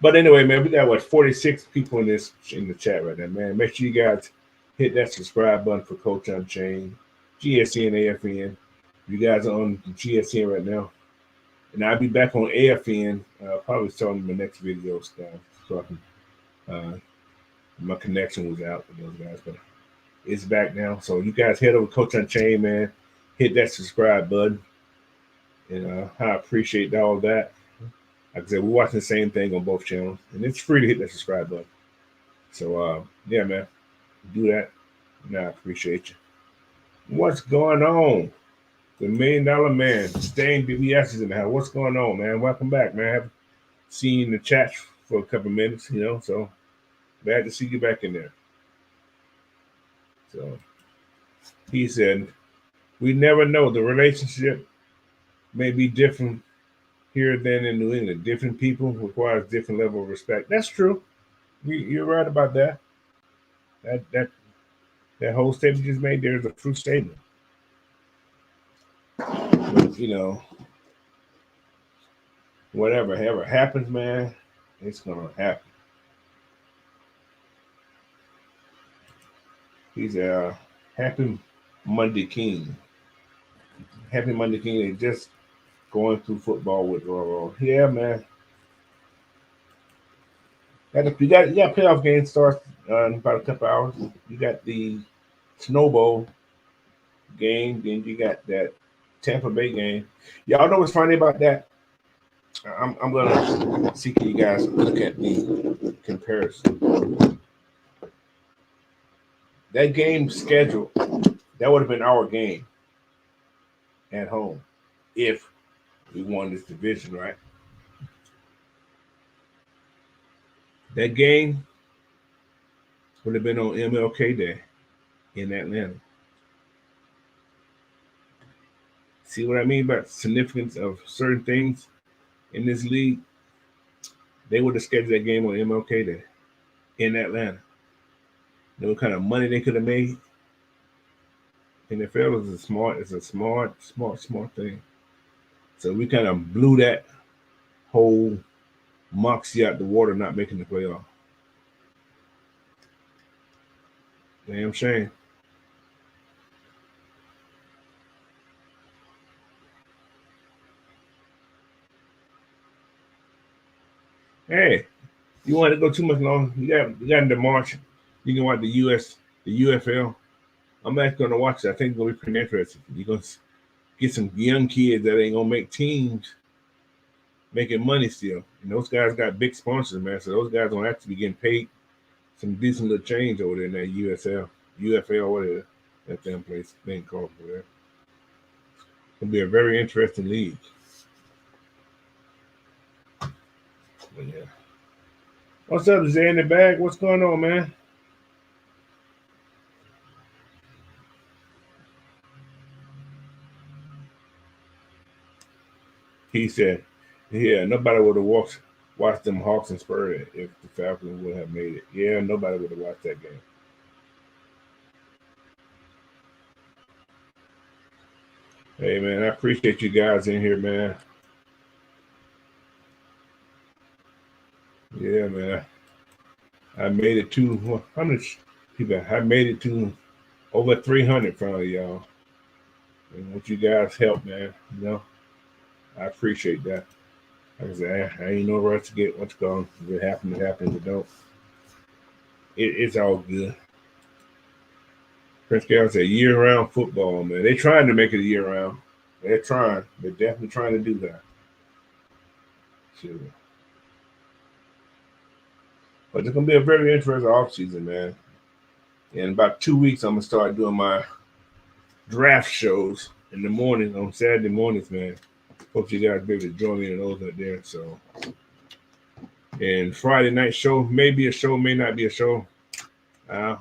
But anyway, man, we got 46 people in the chat right now, man. Make sure you guys hit that subscribe button for Coach Unchained, GSN, AFN. You guys are on GSN right now, and I'll be back on AFN probably starting my next video stuff, so I can. My connection was out with those guys, but it's back now. So you guys head over to Coach Unchained, man. Hit that subscribe button, and I appreciate all that. Like I said, we're watching the same thing on both channels, and it's free to hit that subscribe button. So, yeah, man, do that, and I appreciate you. What's going on? The $1 Million Man, Stain BBS is in the house. What's going on, man? Welcome back, man. I haven't seen the chat for a couple minutes, so glad to see you back in there. So, he said, we never know. The relationship may be different here than in New England. Different people requires different level of respect. That's true. You're right about that. That whole statement you just made there is a true statement. But, whatever happens, man, it's gonna happen. He's a happy Monday King. Happy Monday King. They just going through football withdrawal. Yeah, man. You got playoff game starts in about a couple hours. You got the Snowball game, then you got that Tampa Bay game. Y'all know what's funny about that? I'm gonna see can you guys look at the comparison. That game schedule, that would have been our game at home if we won this division, right? That game would have been on MLK Day in Atlanta. See what I mean about significance of certain things in this league? They would have scheduled that game on MLK Day in Atlanta. You know what kind of money they could have made? NFL is a smart thing. So we kind of blew that whole moxie out the water, not making the playoff. Damn shame. Hey, you want to go too much long? You got into March. You can watch the UFL. I'm actually gonna watch it. I think it's gonna be pretty interesting. You're gonna get some young kids that ain't gonna make teams making money still. And those guys got big sponsors, man. So those guys gonna have to be getting paid some decent little change over there in that UFL, whatever that damn place thing called over there. It's gonna be a very interesting league. But yeah. What's up, Zay in the bag? What's going on, man? He said, yeah, nobody would have watched them Hawks and Spurs if the Falcons would have made it. Yeah, nobody would have watched that game. Hey, man, I appreciate you guys in here, man. Yeah, man. I made it to how much people? I made it to over 300 from y'all. And what you guys help, man. I appreciate that. Like I said, I ain't no rush to get what's going. If it happens, it happens. If it don't, it's all good. Prince Carroll said year-round football, man. They're trying to make it a year-round. They're trying. They're definitely trying to do that. Sure. But it's gonna be a very interesting offseason, man. In about 2 weeks, I'm gonna start doing my draft shows in the morning on Saturday mornings, man. Hope you guys be able to join me in those out there. So, and Friday night show may be a show, may not be a show. I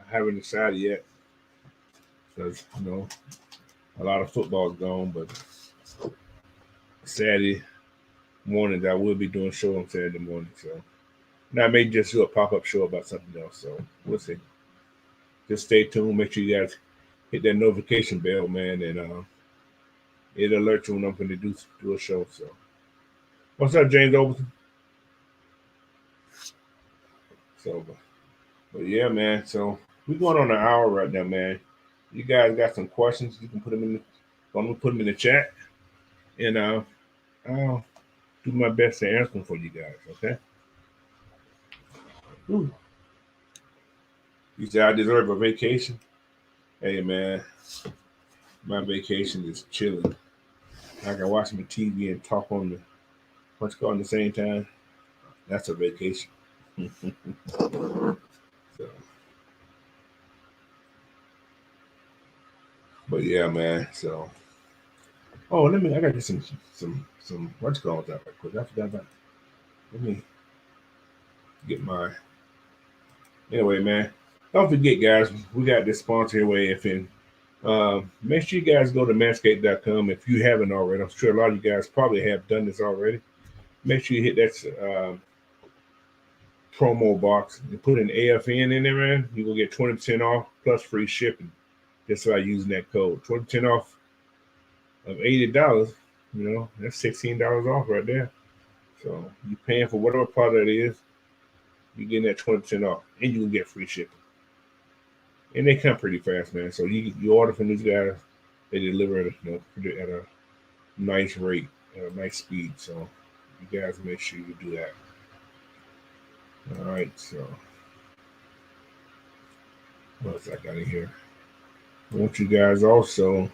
haven't decided yet because a lot of football's gone. But Saturday mornings, I will be doing a show on Saturday morning. So, now I may just do a pop-up show about something else. So we'll see. Just stay tuned. Make sure you guys hit that notification bell, man, and it'll alert you when I'm going to do a show. So, what's up, James Overton? So, but yeah, man. So we're going on an hour right now, man. You guys got some questions? You can put them in. I'm gonna put them in the chat, and I'll do my best to answer them for you guys. Okay. Ooh. You said I deserve a vacation. Hey, man, my vacation is chilling. I can watch my TV and talk on the what's called at the same time. That's a vacation. So, but yeah, man. So, oh, I got to get some what's called that right quick. I forgot about. Let me get my. Anyway, man. Don't forget, guys. We got this sponsor here, AFN. Make sure you guys go to manscaped.com if you haven't already. I'm sure a lot of you guys probably have done this already. Make sure you hit that promo box and put an AFN in there, man. You will get 20% off plus free shipping just by using that code. 20% off of $80. That's $16 off right there. So you're paying for whatever product it is, you're getting that 20% off, and you can get free shipping. And they come pretty fast, man. So you order from these guys, they deliver at a nice rate, at a nice speed. So you guys make sure you do that. All right. So what else I got in here? I want you guys also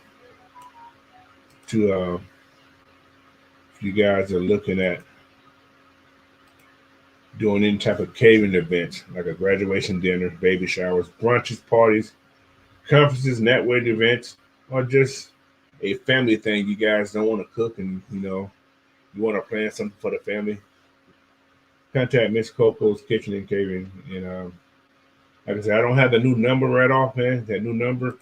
to, if you guys are looking at doing any type of catering events, like a graduation dinner, baby showers, brunches, parties, conferences, network events, or just a family thing, you guys don't want to cook and you want to plan something for the family, contact Miss Coco's Kitchen and Catering. And like I said, I don't have the new number right off, man. That new number,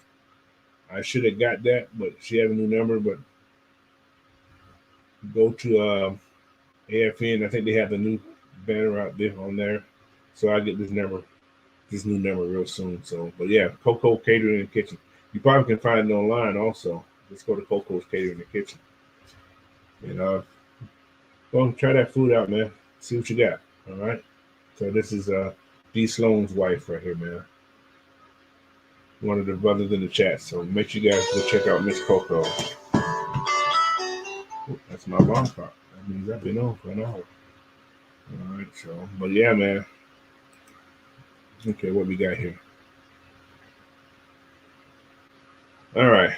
I should have got that, but she has a new number. But go to AFN. I think they have the new banner out there on there, so I get this new number real soon. So, but yeah, Coco Catering and Kitchen. You probably can find it online also. Just go to Coco's Catering and Kitchen. And go and try that food out, man. See what you got. All right. So this is D Sloan's wife right here, man. One of the brothers in the chat. So make sure you guys go check out Miss Coco. Ooh, that's my alarm clock. That means I've been on for an hour. All right. So, but yeah, man. Okay, what we got here? All right.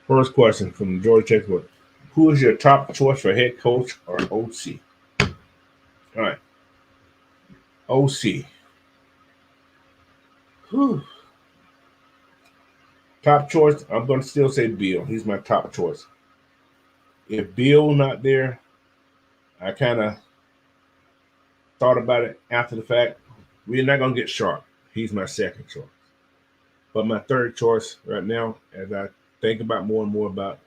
First question from George Checkwood. Who is your top choice for head coach or OC? All right. OC. Whew. Top choice, I'm going to still say Bill. He's my top choice. If Bill not there, I kind of thought about it after the fact. We're not going to get Sharp. He's my second choice. But my third choice right now, as I think about more and more about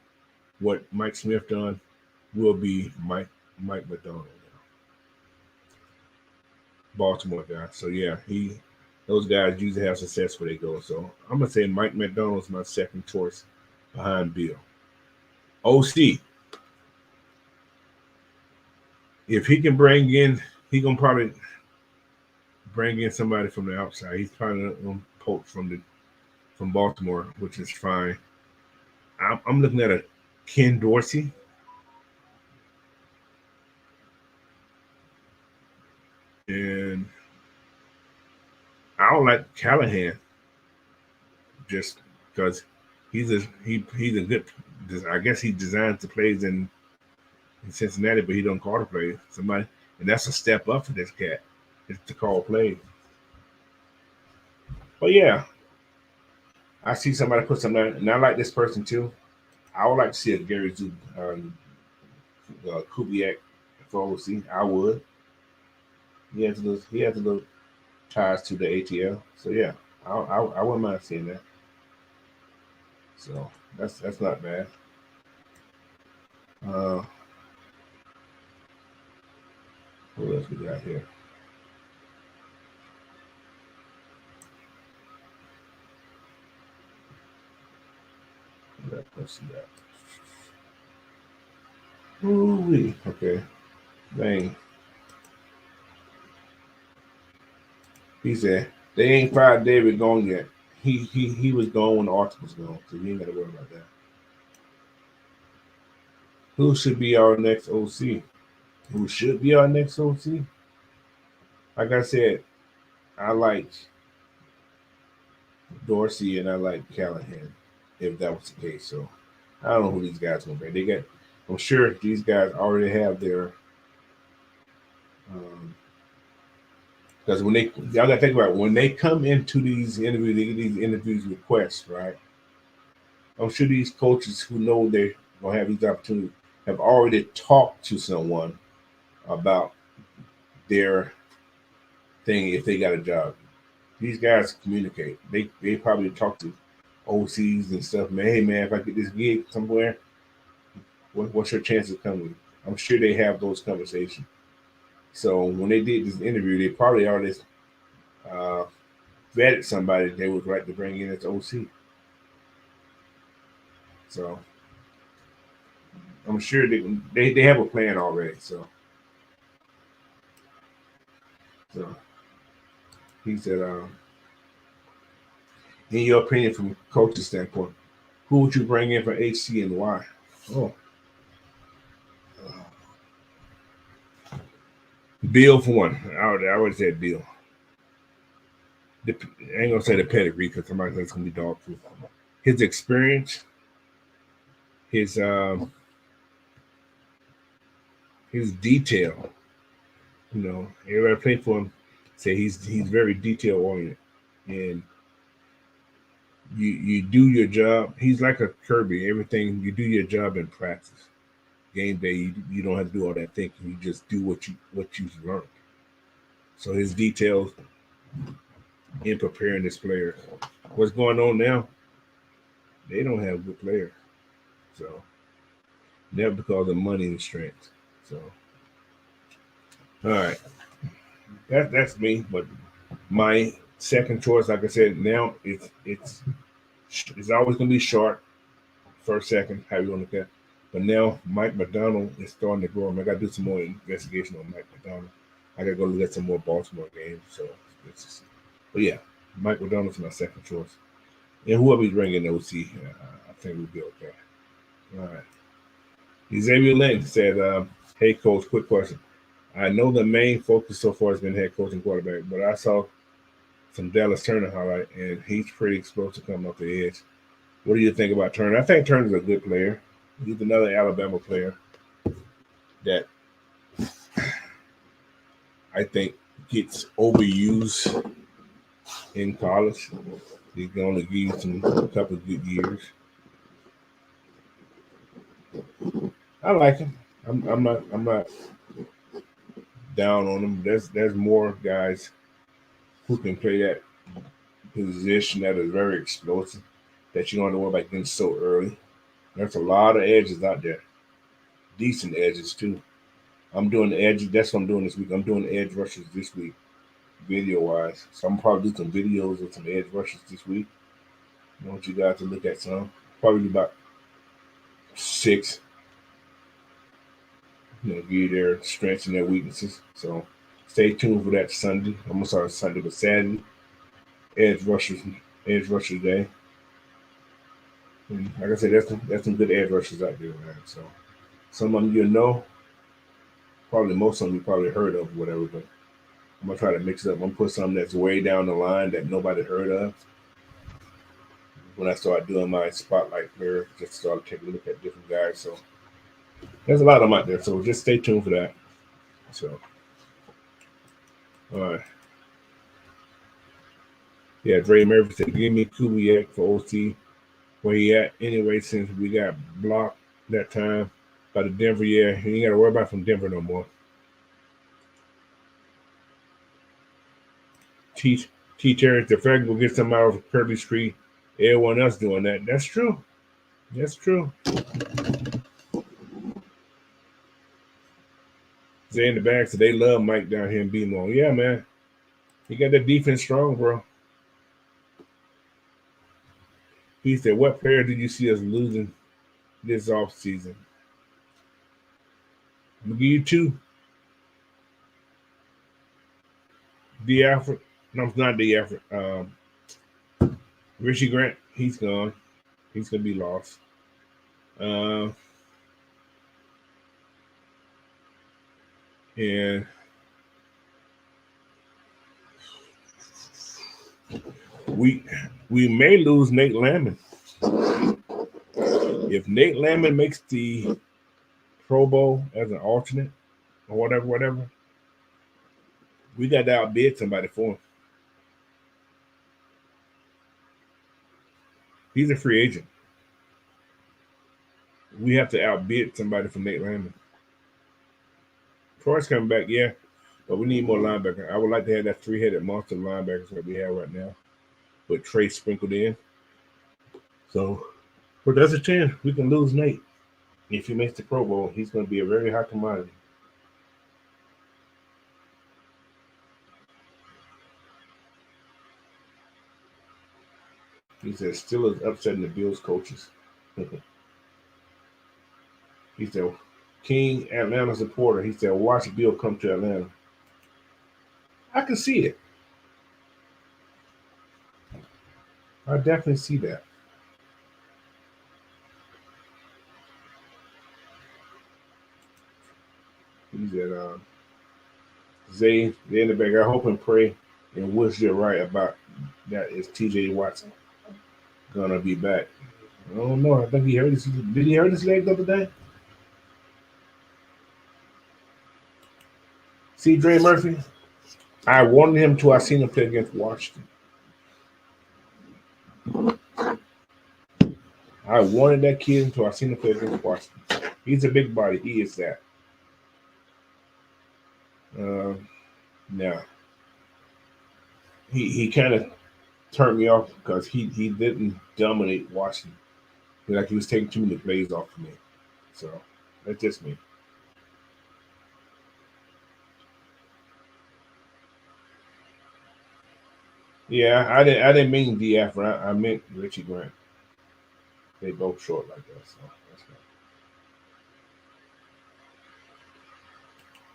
what Mike Smith done, will be Mike McDonald. Baltimore guy. So yeah, those guys usually have success where they go. So I'm gonna say Mike McDonald's my second choice behind Bill. OC, if he can bring in, he gonna probably bring in somebody from the outside. He's probably gonna poach from Baltimore, which is fine. I'm looking at a Ken Dorsey. And I don't like Callahan just because he's a good. I guess he designs the plays in Cincinnati, but he don't call the plays. Somebody, and that's a step up for this cat. It's to call plays. But yeah, I see somebody put something, and I like this person too. I would like to see a Gary Zub, Kubiak for OC. I would. He has a little ties to the ATL. So yeah, I wouldn't mind seeing that. So that's not bad. Uh, what else we got here? Let's see that. Ooh, okay. Dang. He said they ain't fired David gone yet. He was gone when Arthur was gone, so you ain't gotta worry about that. Who should be our next OC? Who should be our next OC? Like I said, I like Dorsey and I like Callahan, if that was the case. So I don't know who these guys gonna be. I'm sure these guys already have their because when y'all gotta think about it, when they come into these interviews, they get these interviews requests, right? I'm sure these coaches who know they're gonna have these opportunities have already talked to someone about their thing if they got a job. These guys communicate. They probably talk to OCs and stuff. Man, hey man, if I get this gig somewhere, what's your chances of coming? I'm sure they have those conversations. So when they did this interview, they probably already uh, vetted somebody they would like to bring in as OC. So I'm sure they have a plan already. So he said, in your opinion, from a coach's standpoint, who would you bring in for HC and why? Oh, Bill for one. I would say Bill. I ain't gonna say the pedigree because somebody says it's gonna be dog food. His experience, his his detail. Everybody played for him. Say he's very detail oriented, and you do your job. He's like a Kirby. Everything you do your job in practice. Game day, you don't have to do all that thinking. You just do what you've learned. So his details in preparing this player. What's going on now? They don't have good players. So never because of money and strength. So all right, that's me. But my second choice, like I said, now it's always gonna be short. First, second, how you want to look at. But now Mike McDonald is starting to grow. I got to do some more investigation on Mike McDonald. I got to go look at some more Baltimore games. But yeah, Mike McDonald's my second choice. And whoever he's bringing OC, I think we'll be okay. All right. Xavier Lynn said, "Hey coach, quick question. I know the main focus so far has been head coach and quarterback, but I saw some Dallas Turner highlight, and he's pretty explosive coming off the edge. What do you think about Turner? I think Turner's a good player. He's another Alabama player that I think gets overused in college. He can only give you a couple of good years. I like him. I'm not down on him. There's more guys who can play that position that is very explosive that you don't have to worry about getting so early. There's a lot of edges out there. Decent edges too. I'm doing the edge. That's what I'm doing this week. I'm doing edge rushes this week, video wise. So I'm probably do some videos of some edge rushes this week. I want you guys to look at some. Probably about 6. Give you their strengths and their weaknesses. So stay tuned for that Sunday. I'm gonna start Sunday, but Saturday, edge rushers day. And like I said, that's some good edge rushers out there, man. So some of them you know, probably most of them you probably heard of, whatever. But I'm gonna try to mix it up. I'm gonna put something that's way down the line that nobody heard of. When I start doing my spotlight there, just start taking a look at different guys. So there's a lot of them out there. So just stay tuned for that. So all right. Yeah, Dre Murphy said, give me Kubiak for OT. Where he at anyway, since we got blocked that time by the Denver, yeah, he ain't got to worry about from Denver no more. Terry, the fact we'll get some out of Kirby Street, everyone else doing that. That's true. That's true. They in the back, so they love Mike down here in B-Long. Yeah, man. He got that defense strong, bro. He said, what player did you see us losing this offseason? I'm going to give you 2. D. Alfred. No, it's not D. Alfred. Richie Grant, he's gone. He's going to be lost. And we may lose Nate Landman. If Nate Landman makes the Pro Bowl as an alternate or whatever, we got to outbid somebody for him. He's a free agent. We have to outbid somebody for Nate Landman. Troy's coming back, yeah, but we need more linebacker. I would like to have that 3-headed monster linebackers that we have right now, with Trey sprinkled in. So, but there's a chance we can lose Nate. If he makes the Pro Bowl, he's going to be a very hot commodity. He says Steelers upsetting the Bills coaches. He said, King Atlanta supporter. He said, watch Bill come to Atlanta. I can see it. I definitely see that. He said, Zay, the end of the back, I hope and pray and wish you're right about that. Is TJ Watson gonna be back? I don't know. I think he hurt his. Did he hurt his leg the other day? See, Dre Murphy, I wanted him to. I seen him play against Washington. I wanted that kid until I seen him play against Washington. He's a big body. He is that. Now, he kind of turned me off because he didn't dominate Washington. Like he was taking too many plays off of me. So that's just me. Yeah, I didn't mean DF. I meant Richie Grant. They both short like that. So that's good.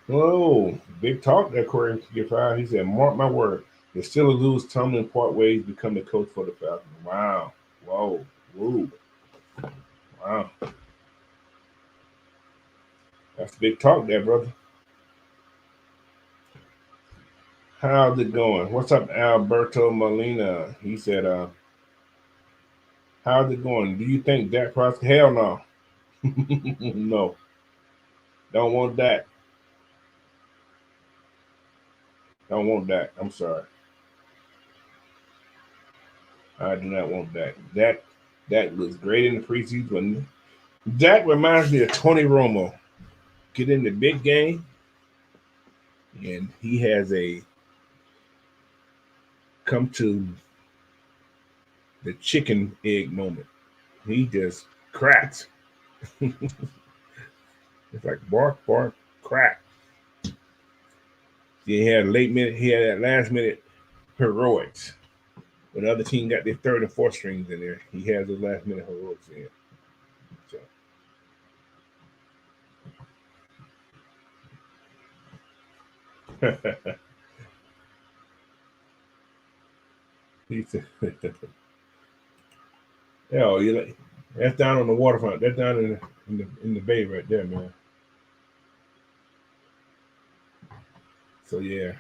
Whoa, big talk there, Corey. He said, mark my word. The Steelers lose Tomlin part ways, become the coach for the Falcons. Wow. Whoa. Woo. Wow. That's big talk there, brother. How's it going? What's up, Alberto Molina? He said, how's it going? Do you think Dak Prescott? Hell no. No. Don't want that. Don't want that. I'm sorry. I do not want that. That looks great in the preseason. Dak reminds me of Tony Romo. Get in the big game, and he has a come to the chicken egg moment. He just cracks. It's like bark, bark, crack. He had that last minute heroics. When the other team got their third and fourth strings in there, he has the last minute heroics in. So He said, "Hell, you like that's down on the waterfront. That's down in the bay right there, man." So yeah,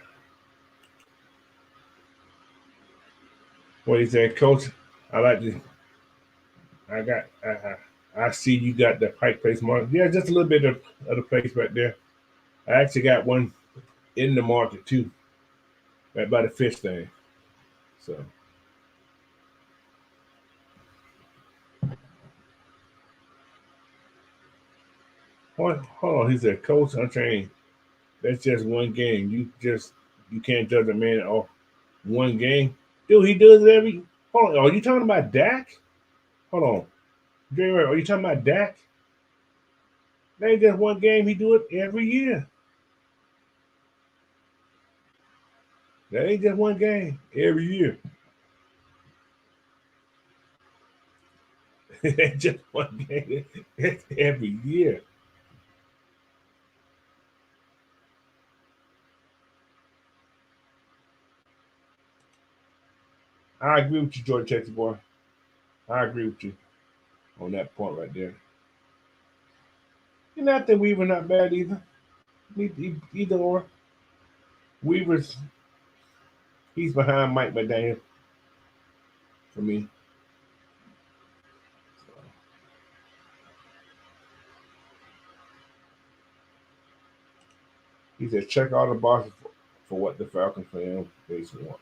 what he said, Coach. I like to. I got. I see you got the Pike Place market. Yeah, just a little bit of the place right there. I actually got one in the market too, right by the fish thing. So hold on. He said, Coach Unchained. That's just one game. You can't judge a man off one game. Dude, he does it every. Hold on. Are you talking about Dak? Hold on. January, are you talking about Dak? That ain't just one game. He do it every year. That ain't just one game. Every year. It ain't just one game. It's every year. I agree with you, George Texas boy. I agree with you on that point right there. And I think Weaver not bad either. Either or. Weaver's he's behind Mike McDaniel for me. So, he said check all the boxes for what the Falcons fan base want.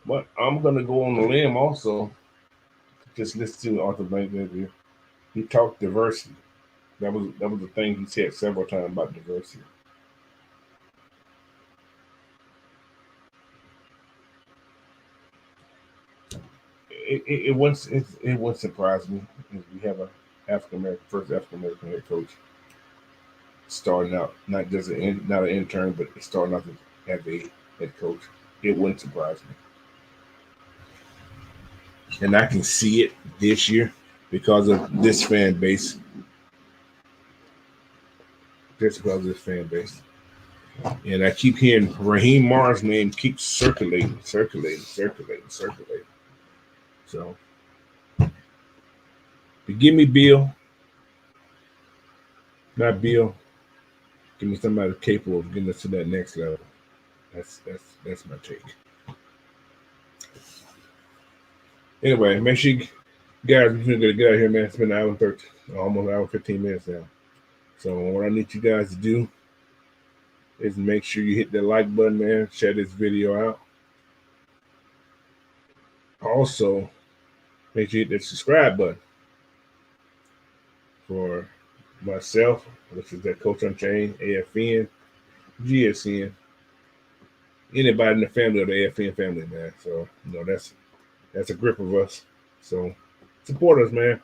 But I'm gonna go on the limb also. Just listen to Arthur Blank interview. He talked diversity. That was the thing he said several times about diversity. It wouldn't surprise me if we have a first African American head coach starting out, not an intern, but starting out as a head coach. It wouldn't surprise me, and I can see it this year because of this fan base. Just because of this fan base, and I keep hearing Raheem Morris' name keeps circulating. So, but give me Bill, not Bill. Give me somebody capable of getting us to that next level. That's my take. Anyway, make sure you guys, we're gonna get out of here, man. It's been an hour and 13, almost an hour and 15 minutes now. So what I need you guys to do is make sure you hit the like button, man. Share this video out. Also, make sure you hit the subscribe button for myself, which is that Coach Unchained, AFN, GSN, anybody in the family of the AFN family, man. So that's a grip of us. So support us, man.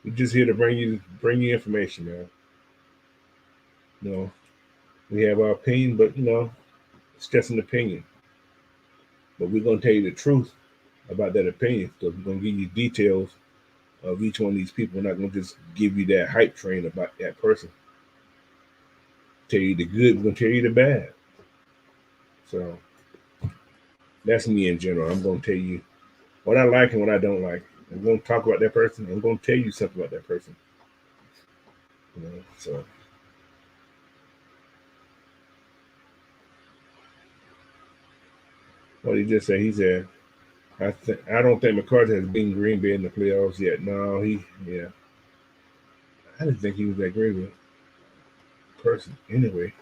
We're just here to bring you information, man. You know, we have our opinion, but it's just an opinion. But we're gonna tell you the truth about that opinion. So we're gonna give you details of each one of these people. We're not gonna just give you that hype train about that person. Tell you the good, we're gonna tell you the bad. So that's me in general. I'm gonna tell you what I like and what I don't like. I'm gonna talk about that person. I'm gonna tell you something about that person. So what he just said, he said, I don't think McCarthy has beaten Green Bay in the playoffs yet. No, I didn't think he was that great of a person. Anyway,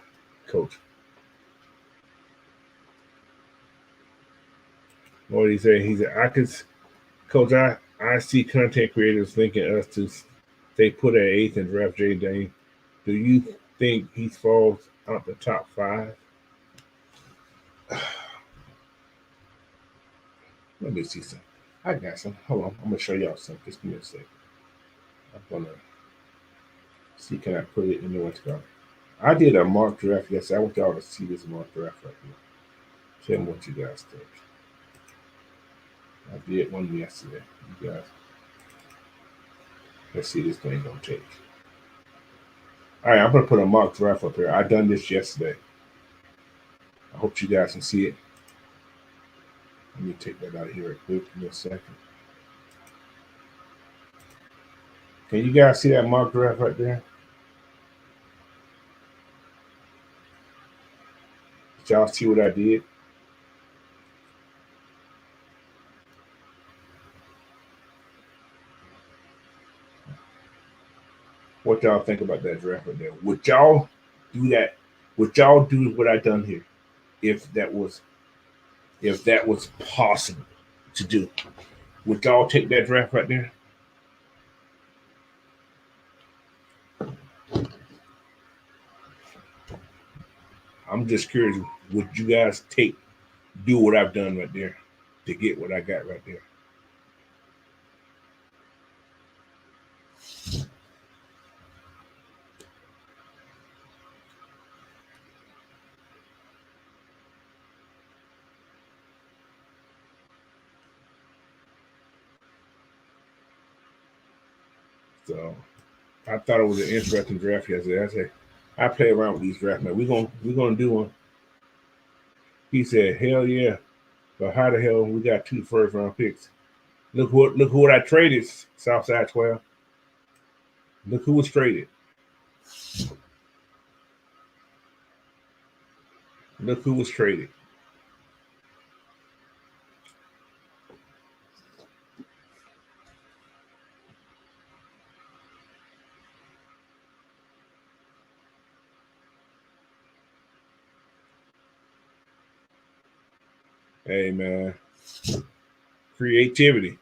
coach. What did he say? He said, coach, I see content creators thinking us to stay put at eighth and draft Jay Dane. Do you think he falls out the top five? Let me see some. I got some. Hold on. I'm gonna show y'all something. Just give me a sec. I'm gonna see, can I put it in the what's called? I did a mock draft yesterday. I want y'all to see this mock draft right here. Tell me what you guys think. I did one yesterday. You guys, let's see this thing gonna take. All right, I'm gonna put a mock draft up here. I done this yesterday. I hope you guys can see it. Let me take that out of here quick in a second. Can you guys see that mock draft right there? Did y'all see what I did? What y'all think about that draft right there? Would y'all do that? Would y'all do what I done here if that was possible to do? Would y'all take that draft right there? I'm just curious. Would you guys do what I've done right there to get what I got right there? So I thought it was an interesting draft yesterday. I said I play around with these drafts, man. We're gonna do one. He said, "Hell yeah!" But how the hell we got 2 first-round picks? Look what I traded. Southside 12. Look who was traded. Look who was traded. Hey man, creativity.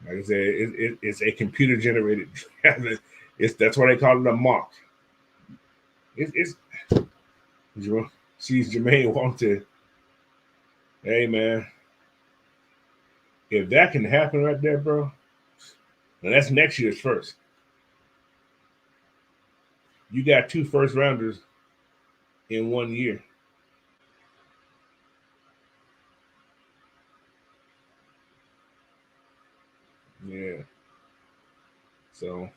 Like I said, it's a computer generated. That's why they call it a mock. It's sees Jermaine want to. Hey man, if that can happen right there, bro, now that's next year's first. You got 2 first rounders in 1 year. Yeah. So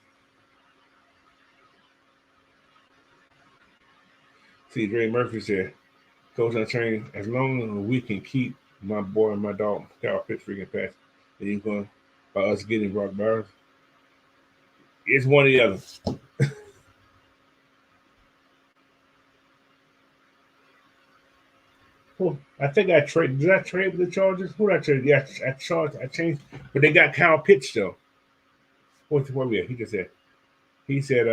see, Dre Murphy said, "Coach Unchained, as long as we can keep my boy and my dog Kyle Pitts freaking pass, and he's going by us getting Brock Bowers, it's one or the other." Well, I think I traded. Did I trade with the Chargers? Who did I trade? Yeah, I changed, but they got Kyle Pitts though. What's the one? He just said. He said,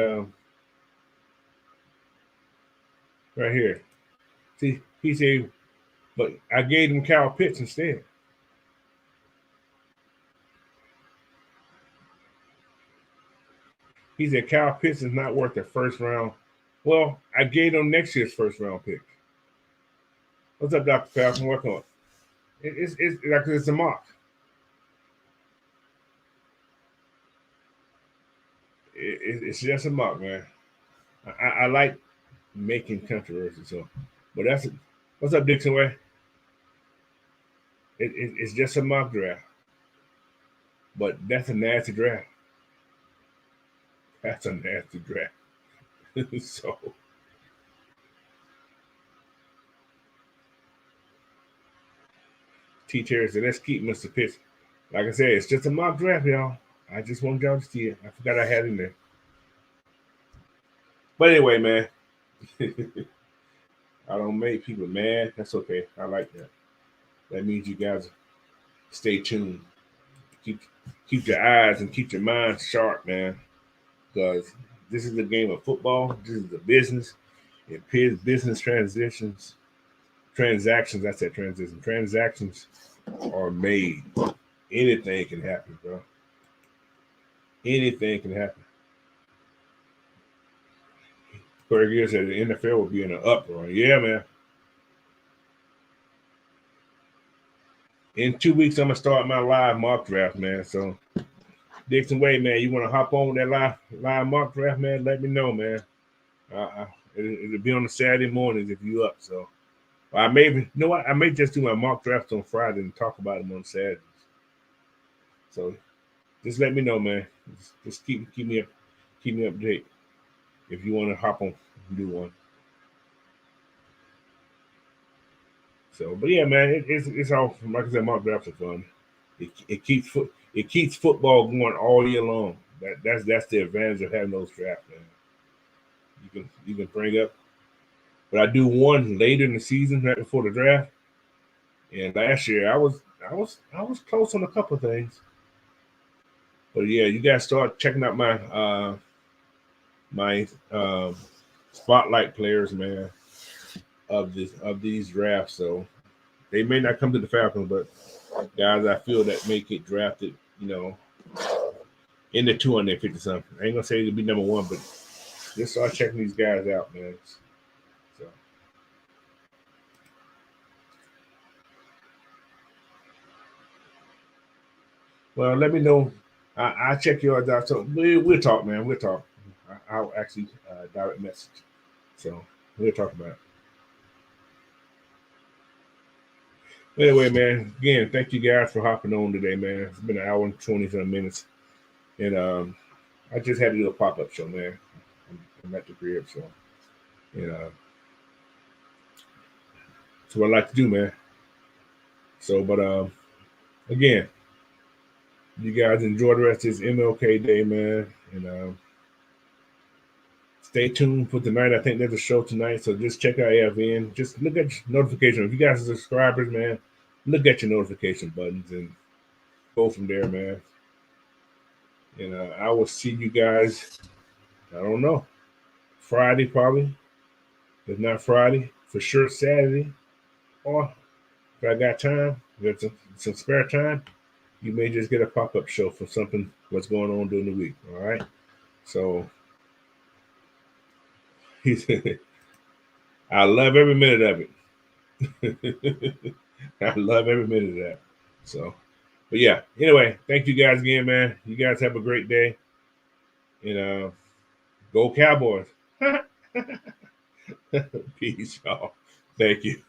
right here. See, he said, but I gave him Kyle Pitts instead. He said Kyle Pitts is not worth the first round. Well, I gave him next year's first round pick. What's up, Dr. Falcon? Welcome on. It's like it's a mock. It's just a mock, man. I like making controversy, so but that's it. What's up, Dixon Way? It's just a mock draft, but that's a nasty draft. That's a nasty draft. So T Terry said, "Let's keep Mr. Pitts." Like I said, it's just a mock draft, y'all. I just want y'all to see it. I forgot I had it in there. But anyway, man, I don't make people mad. That's okay. I like that. That means you guys stay tuned. Keep keep your eyes and keep your mind sharp, man. Because this is a game of football. This is a business. It appears business transactions. I said transition. Transactions are made. Anything can happen, bro. Anything can happen. Corey Gill said the NFL will be in an uproar. Yeah, man. In 2 weeks, I'm gonna start my live mock draft, man. So Dixon Way, man, you want to hop on with that live mock draft, man? Let me know, man. It'll be on the Saturday mornings if you up. So I may, you know what? I may just do my mock drafts on Friday and talk about them on Saturdays. So just let me know, man. Just keep me up to date. if you want to hop on and do one. So, but yeah, man, it's all like I said, mock drafts are fun. It keeps football going all year long. That's the advantage of having those drafts, man. You can bring up. But I do one later in the season, right before the draft. And last year I was close on a couple of things. But yeah, you guys start checking out my spotlight players, man, of these drafts. So they may not come to the Falcons, but guys I feel that may get drafted, in the 250 something. I ain't gonna say it'll be number one, but just start checking these guys out, man. So well, let me know. I'll check yours out. So we'll talk, man. We'll talk. I'll actually direct message. So we'll talk about it. Anyway, man, again, thank you guys for hopping on today, man. It's been an hour and 20 some minutes. And I just had to do a pop up show, man. I'm at the crib, so and that's what I like to do, man. So, but again, you guys enjoy the rest of this MLK Day, man, and stay tuned for tonight. I think there's a show tonight, so just check out AFN. Just look at your notification. If you guys are subscribers, man, look at your notification buttons and go from there, man. And I will see you guys. I don't know, Friday probably. If not Friday, for sure Saturday. Or if I got time, got some spare time, you may just get a pop up show for something what's going on during the week. All right. So he said, I love every minute of it. I love every minute of that. So, but yeah. Anyway, thank you guys again, man. You guys have a great day, and go Cowboys. Peace, y'all. Thank you.